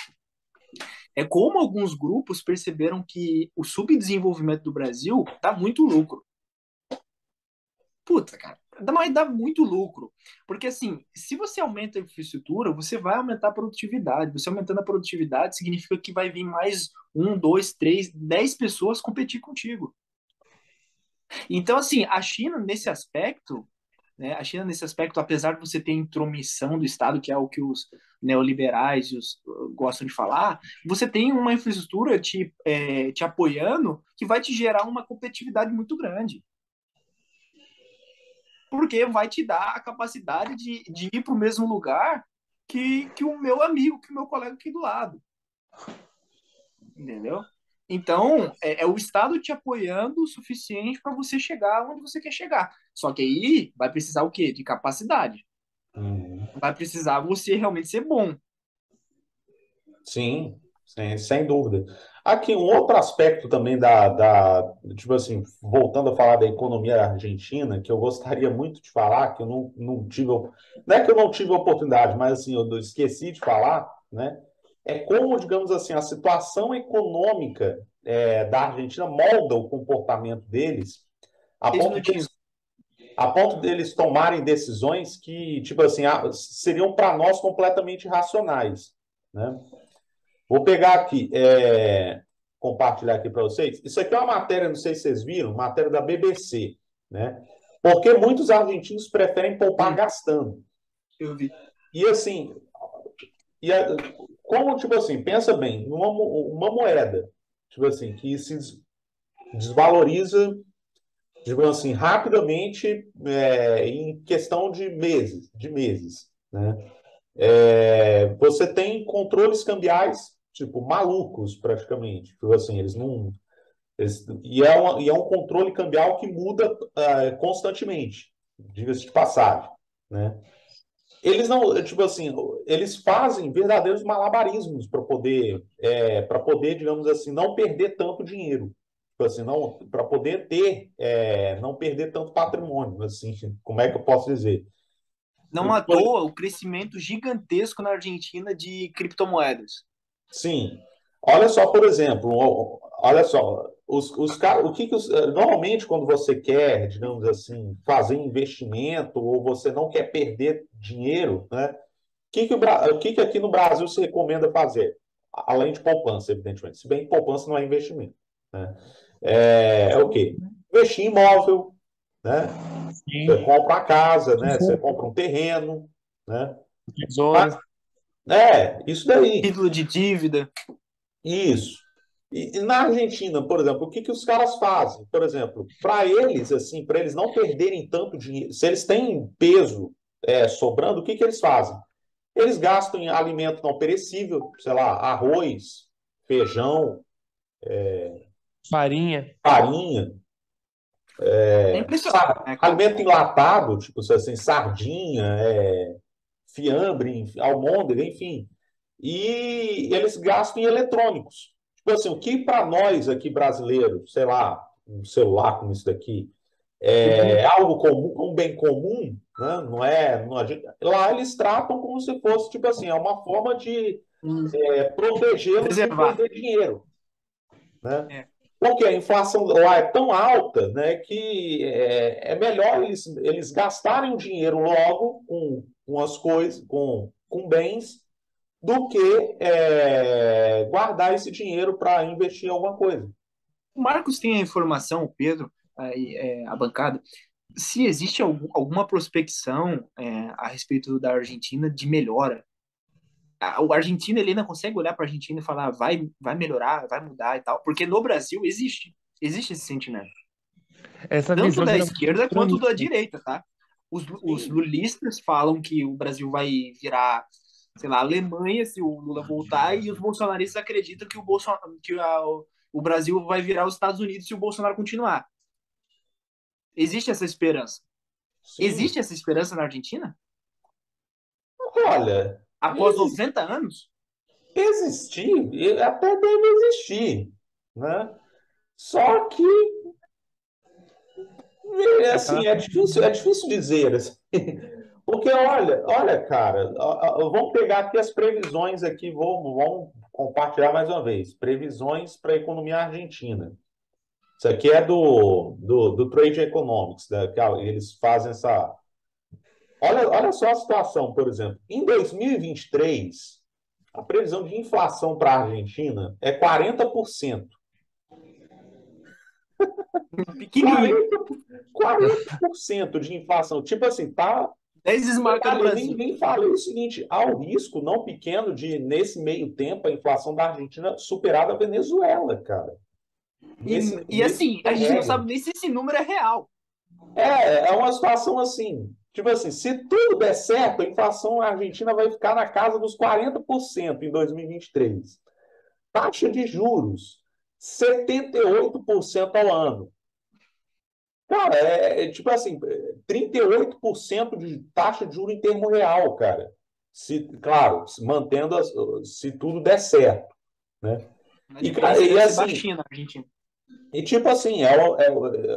é como alguns grupos perceberam que o subdesenvolvimento do Brasil dá muito lucro. Puta, cara, dá muito lucro. Porque, assim, se você aumenta a infraestrutura, você vai aumentar a produtividade. Você aumentando a produtividade significa que vai vir mais um, dois, três, 10 pessoas competir contigo. Então, assim, a China, nesse aspecto, né, a China, nesse aspecto, apesar de você ter intromissão do Estado, que é o que os neoliberais e os, gostam de falar, você tem uma infraestrutura te apoiando que vai te gerar uma competitividade muito grande. Porque vai te dar a capacidade de ir para o mesmo lugar que o meu amigo, que o meu colega aqui do lado. Entendeu? Então, é o Estado te apoiando o suficiente para você chegar onde você quer chegar. Só que aí vai precisar o quê? De capacidade. Uhum. Vai precisar você realmente ser bom. Sim, sem dúvida. Aqui, um outro aspecto também tipo assim, voltando a falar da economia argentina, que eu gostaria muito de falar, que eu não tive, não é que eu não tive oportunidade, mas assim, eu esqueci de falar, né? É como, digamos assim, a situação econômica da Argentina molda o comportamento deles, a 6 ponto minutinhos. a ponto deles tomarem decisões que, tipo assim, seriam para nós completamente irracionais, né? Vou pegar aqui, compartilhar aqui para vocês. Isso aqui é uma matéria, não sei se vocês viram, matéria da BBC, né? Porque muitos argentinos preferem poupar gastando. Eu vi. E assim, e a- como, tipo assim, pensa bem, uma moeda, tipo assim, que se desvaloriza, digamos assim, rapidamente, em questão de meses, né? Você tem controles cambiais, tipo, malucos, praticamente. Tipo assim, eles não. E é um controle cambial que muda constantemente, diga-se de passagem, né? Eles não, tipo assim, eles fazem verdadeiros malabarismos para poder, digamos assim, não perder tanto dinheiro. Tipo assim, não, para poder não perder tanto patrimônio, assim, como é que eu posso dizer? Não à toa o crescimento gigantesco na Argentina de criptomoedas. Sim. Olha só, por exemplo, olha só, os caras, normalmente quando você quer, digamos assim, fazer investimento ou você não quer perder dinheiro, né? O que aqui no Brasil se recomenda fazer? Além de poupança, evidentemente. Se bem que poupança não é investimento, né? É o quê? Investir em imóvel, né? Você Sim, compra uma casa, né? Você compra um terreno, né? Mas, tesouro. isso daí. Título de dívida. Isso. E na Argentina, por exemplo, o que os caras fazem? Por exemplo, para eles, assim, para eles não perderem tanto dinheiro, se eles têm peso sobrando, o que eles fazem? Eles gastam em alimento não perecível, sei lá, arroz, feijão, Farinha. farinha, É impressionante, né, cara? alimento enlatado, tipo assim, sardinha, fiambre, almôndega, enfim. E eles gastam em eletrônicos. Tipo assim, o que para nós aqui brasileiros, sei lá, um celular como isso daqui, é algo comum, um bem comum, né? Não é, lá eles tratam como se fosse, tipo assim, é uma forma de Hum, protegê-los de Preservar. perder dinheiro, né? É. Porque a inflação lá é tão alta, né, que é melhor eles gastarem o dinheiro logo com as coisas, com bens, do que guardar esse dinheiro para investir em alguma coisa. O Marcos tem a informação, o Pedro, a bancada, se existe alguma prospecção a respeito da Argentina de melhora. O argentino ele ainda consegue olhar para a Argentina e falar vai melhorar, vai mudar e tal, porque no Brasil existe esse sentimento, Essa tanto visão da geralmente é esquerda quanto da extremista. direita, tá? Os Sim, lulistas falam que o Brasil vai virar, sei lá, Alemanha se o Lula voltar, e os bolsonaristas acreditam que o Brasil vai virar os Estados Unidos se o Bolsonaro continuar. Existe essa esperança. sim. Existe essa esperança na Argentina? Olha, Após 90 anos? existir, até deve existir, né? Só que, É aquela assim, é difícil dizer, assim. Porque, olha, cara, vamos pegar aqui as previsões aqui, vamos compartilhar mais uma vez. Previsões para a economia argentina. Isso aqui é do Trade Economics, né, que eles fazem essa. Olha só a situação, por exemplo. Em 2023, a previsão de inflação para a Argentina é 40%. Pequenininho. 40% de inflação. Tipo assim, tá. 10 vezes maior que a do Eu nem, Brasil. nem falei o seguinte: há o risco não pequeno de, nesse meio tempo, a inflação da Argentina superar a da Venezuela, cara. E Nesse assim, a gente não regra. sabe nem se esse número é real. É uma situação assim. Tipo assim, se tudo der certo, a inflação argentina vai ficar na casa dos 40% em 2023. Taxa de juros, 78% ao ano. Cara, tipo assim, 38% de taxa de juros em termo real, cara. Claro, mantendo, se tudo der certo, né? A E, cara, diferença e deve ser assim, baixinha na Argentina. e tipo assim,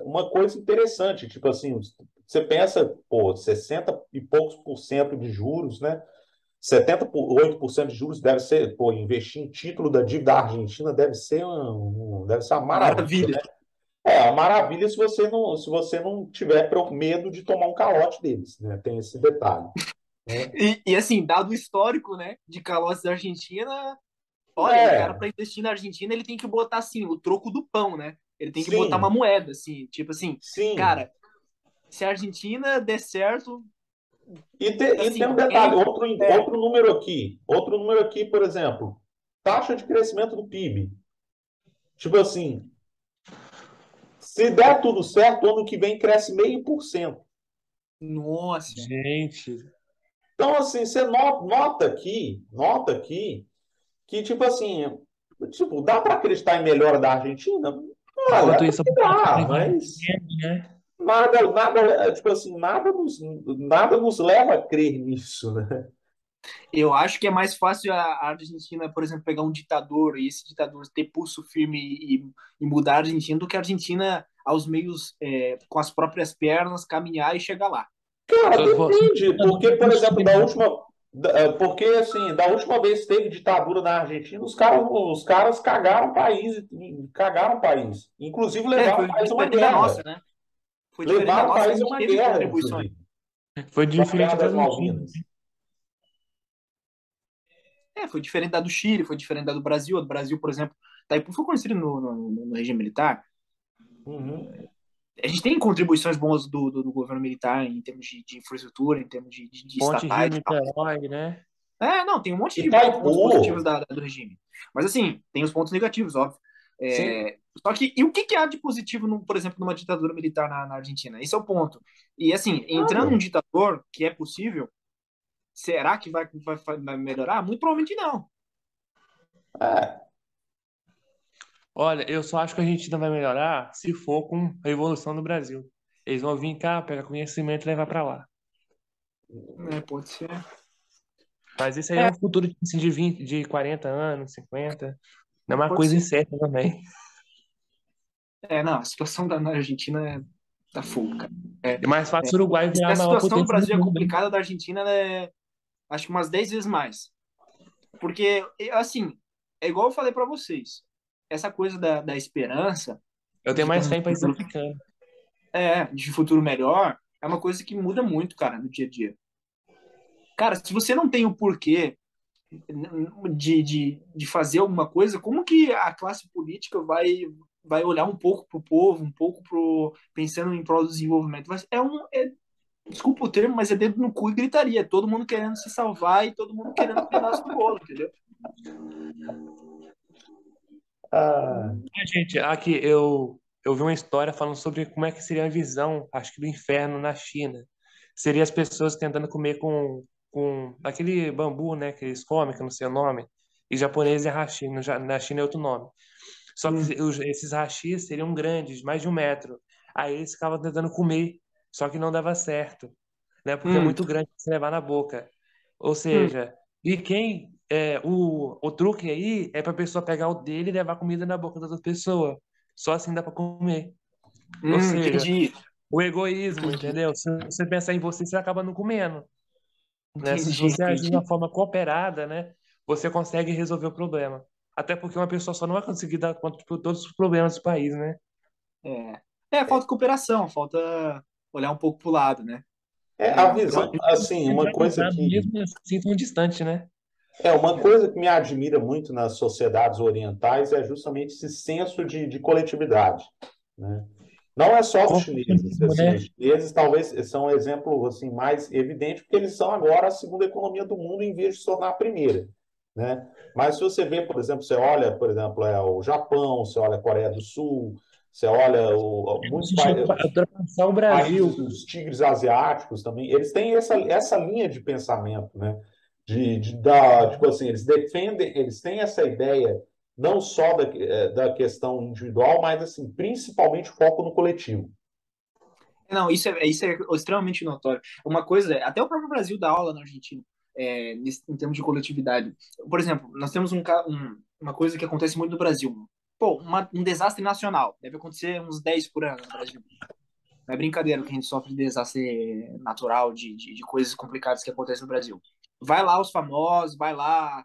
uma coisa interessante, tipo assim, você pensa, pô, 60 e poucos por cento de juros, né? 78% de juros deve ser, pô, investir em título da dívida argentina deve ser uma maravilha, Maravilha. né? É uma maravilha se você não tiver medo de tomar um calote deles, né? Tem esse detalhe, né? E assim, dado o histórico, né, de calotes da Argentina, olha, o cara É, para investir na Argentina, ele tem que botar assim, o troco do pão, né? Ele tem que botar uma sim, moeda, assim, tipo assim, sim. cara, se a Argentina der certo, E tem assim, um detalhe, quem outro número aqui, por exemplo, taxa de crescimento do PIB. Tipo assim, se der tudo certo, ano que vem cresce 0,5%. nossa, Gente, Então, assim, você nota aqui que, tipo assim, tipo, dá para acreditar em melhora da Argentina? Olha, enquanto até isso, a que população dá, vai mas envelhecendo, né? tipo assim, nada nos leva a crer nisso, né? eu acho que é mais fácil a Argentina, por exemplo, pegar um ditador e esse ditador ter pulso firme e mudar a Argentina do que a Argentina aos meios, com as próprias pernas, caminhar e chegar lá. Cara, Só depende, porque, por do exemplo, Chile, porque assim, da última vez que teve ditadura na Argentina, os caras cagaram o país, inclusive É, levaram foi o país a uma diferente da nossa, guerra, né? Foi diferente da levaram o nossa, a país a gente uma teve guerra, contribuições. inclusive, foi com a diferente Guerra da das Argentina. Malvinas. É, foi diferente da do Chile, foi diferente da do Brasil. A do Brasil, por exemplo, Itaipu foi conhecido no regime militar. Uhum. A gente tem contribuições boas do governo militar em termos de infraestrutura, em termos de Ponte estatais e tal. Rio-Niterói, né? É, não, tem um monte de Itaipu, pontos positivos do regime. Mas, assim, tem os pontos negativos, óbvio. sim. Só que, e o que há de positivo, por exemplo, numa ditadura militar na Argentina? Esse é o ponto. E, assim, entrando um Nada. ditador, que é possível, será que vai melhorar? Muito provavelmente não. É, Olha, eu só acho que a Argentina vai melhorar se for com a evolução do Brasil. Eles vão vir cá, pegar conhecimento e levar pra lá. Pode ser. Mas isso aí é É, um futuro assim, de 20, de 40 anos, 50. Não é uma pode coisa ser. incerta também. Não, a situação na Argentina tá fogo, cara. É mais É, fácil o Uruguai virar se a a maior situação do potência do Brasil é mundo, né? complicada, da Argentina, acho que umas 10 vezes mais. Porque, assim, é igual eu falei para vocês, essa coisa da esperança, Eu tenho de ter mais um fé em países futuro, africanos. de futuro melhor, é uma coisa que muda muito, cara, no dia a dia. Cara, se você não tem o porquê de fazer alguma coisa, como que a classe política vai olhar um pouco pro povo, um pouco pensando em prol do desenvolvimento? Desculpa o termo, mas é dedo no cu e gritaria. Todo mundo querendo se salvar e todo mundo querendo um pedaço do bolo, entendeu? ah, Gente, aqui eu vi uma história falando sobre como é que seria a visão, acho que do inferno na China. Seria as pessoas tentando comer com aquele bambu, né, que eles comem, que eu não sei o nome. E japonês é hashi, na China é outro nome. Só que Hum, esses hashis seriam grandes, mais de 1 metro. Aí eles ficavam tentando comer, só que não dava certo, né? Porque é hum, muito grande para você levar na boca. Ou hum, seja, o truque aí é para a pessoa pegar o dele e levar comida na boca da outra pessoa. Só assim dá para comer. Ou seja, entendi, o egoísmo, entendi, entendeu? Se você pensar em você, você acaba não comendo, né? Se entendi, você agir de entendi. uma forma cooperada, né, você consegue resolver o problema. Até porque uma pessoa só não vai conseguir dar conta de todos os problemas do país, né? Falta cooperação, falta olhar um pouco pro lado, né? a Então, visão, assim, uma coisa Centralizado que mesmo assim tão distante, né? uma coisa que me admira muito nas sociedades orientais é justamente esse senso de coletividade, né? Não é só os chineses, Confucionismo, assim, né? os chineses talvez são um exemplo assim mais evidente porque eles são agora a segunda economia do mundo em vez de se tornar a primeira, né? Mas se você vê, por exemplo, você olha, por exemplo, o Japão, você olha a Coreia do Sul, você olha muitos Isso chegou a ultrapassar o países, Brasil. os tigres asiáticos também, eles têm essa linha de pensamento, né? Tipo assim, eles defendem, eles têm essa ideia não só da questão individual, mas assim, principalmente foco no coletivo. Não, isso é extremamente notório. Uma coisa, até o próprio Brasil dá aula na Argentina, em termos de coletividade. Por exemplo, nós temos uma coisa que acontece muito no Brasil. Pô, um desastre nacional. Deve acontecer uns 10 por ano no Brasil. Não é brincadeira que a gente sofre de desastre natural, de coisas complicadas que acontecem no Brasil. Vai lá os famosos, vai lá,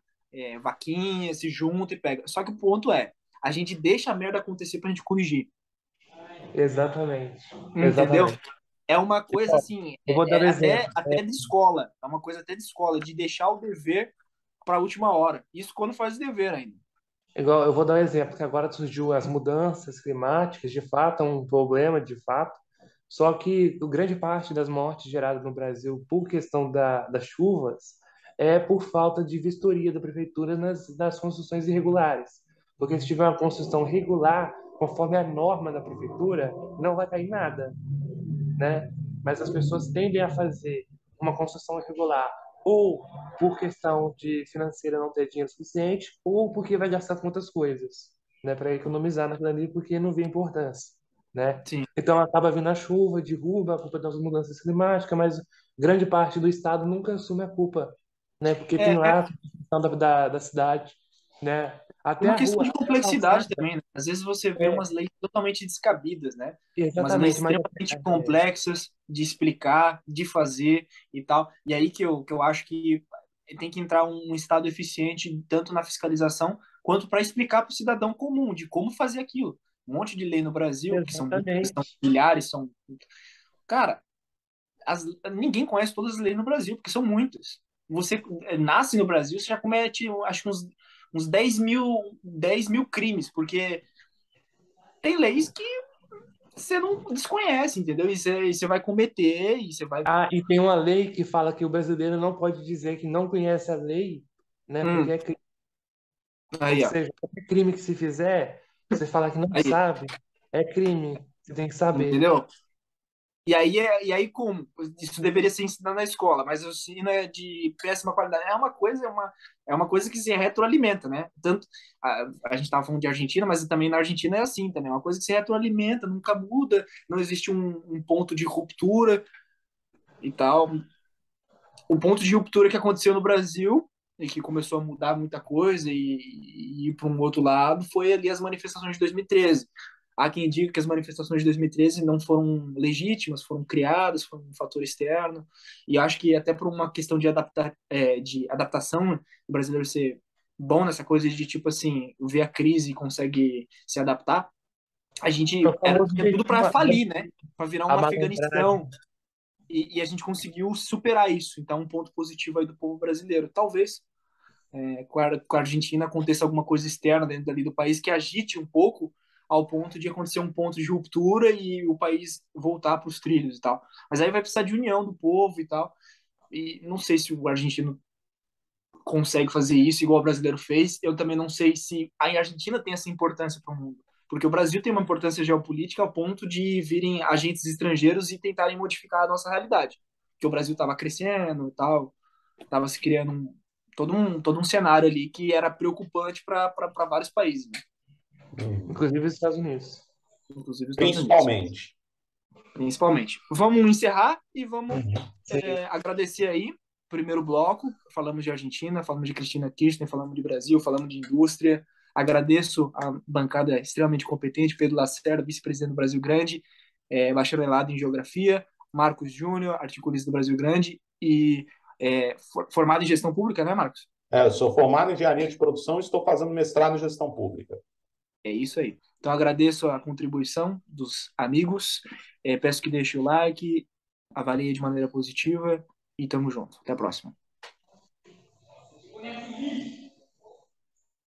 vaquinha, se junta e pega. Só que o ponto é, a gente deixa a merda acontecer pra gente corrigir. Exatamente. Entendeu? Exatamente. É uma coisa assim, Eu vou dar um exemplo. até de escola. É uma coisa até de escola, de deixar o dever para a última hora. Isso quando faz o dever ainda. Igual, eu vou dar um exemplo, que agora surgiu as mudanças climáticas, de fato, é um problema, de fato. Só que grande parte das mortes geradas no Brasil por questão das chuvas é por falta de vistoria da prefeitura nas construções irregulares. Porque se tiver uma construção regular, conforme a norma da prefeitura, não vai cair nada, né? Mas as pessoas tendem a fazer uma construção irregular ou por questão de financeira não ter dinheiro suficiente ou porque vai gastar com outras coisas, né, para economizar naquilo ali porque não vê importância, né? Sim. Então acaba vindo a chuva, derruba a culpa das mudanças climáticas, mas grande parte do estado nunca assume a culpa, né? Porque tem É lá a questão da cidade, né? Até uma a questão rua, de até a calçada, complexidade também, né? Às vezes você vê é, umas leis totalmente descabidas, né? Umas leis exatamente, mas extremamente complexas de explicar, de fazer e tal. E aí que eu acho que tem que entrar um Estado eficiente tanto na fiscalização quanto para explicar para o cidadão comum de como fazer aquilo. Um monte de lei no Brasil, que são muitas, são exatamente. milhares, são. Cara, ninguém conhece todas as leis no Brasil, porque são muitas. Você nasce no Brasil, você já comete, acho que uns 10 mil crimes, porque tem leis que você não desconhece, entendeu? E você vai cometer, e você vai. Ah, e tem uma lei que fala que o brasileiro não pode dizer que não conhece a lei, né? Porque Hum, é crime. Ou aí, ó. seja, qualquer crime que se fizer, você fala que não Aí, sabe, é crime. Você tem que saber. entendeu? E aí como? Isso deveria ser ensinado na escola, mas o ensino é de péssima qualidade. É uma coisa que se retroalimenta, né? Tanto a gente estava falando de Argentina, mas também na Argentina é assim também. É uma coisa que se retroalimenta, nunca muda, não existe um ponto de ruptura e tal. O ponto de ruptura que aconteceu no Brasil e que começou a mudar muita coisa e ir para um outro lado foi ali as manifestações de 2013. Há quem diga que as manifestações de 2013 não foram legítimas, foram criadas, foram um fator externo. E acho que até por uma questão de adaptação, o brasileiro ser bom nessa coisa de tipo assim, ver a crise e consegue se adaptar, a É o gente famoso tinha tudo para jeitinho falir, né? Para virar a um malandragem. Afeganistão, e a gente conseguiu superar isso. Então, um ponto positivo aí do povo brasileiro. Talvez com a Argentina aconteça alguma coisa externa dentro dali do país que agite um pouco ao ponto de acontecer um ponto de ruptura e o país voltar para os trilhos e tal. Mas aí vai precisar de união do povo e tal. E não sei se o argentino consegue fazer isso igual o brasileiro fez. Eu também não sei se a Argentina tem essa importância para o mundo. Porque o Brasil tem uma importância geopolítica ao ponto de virem agentes estrangeiros e tentarem modificar a nossa realidade. Porque o Brasil estava crescendo e tal, estava se criando todo um cenário ali que era preocupante para vários países, né? Uhum. Inclusive os Estados Unidos. Inclusive os Estados Unidos, Principalmente. principalmente. Vamos encerrar e vamos Uhum. Sim. agradecer aí. Primeiro bloco, falamos de Argentina, falamos de Cristina Kirchner, falamos de Brasil, falamos de indústria. Agradeço a bancada extremamente competente, Pedro Lacerda, vice-presidente do Brasil Grande, bacharelado em Geografia, Marcos Júnior, articulista do Brasil Grande e formado em Gestão Pública, né, Marcos? Eu sou formado em engenharia de produção e estou fazendo mestrado em gestão pública. É isso aí. Então, agradeço a contribuição dos amigos, peço que deixe o like, avalie de maneira positiva e tamo junto. Até a próxima.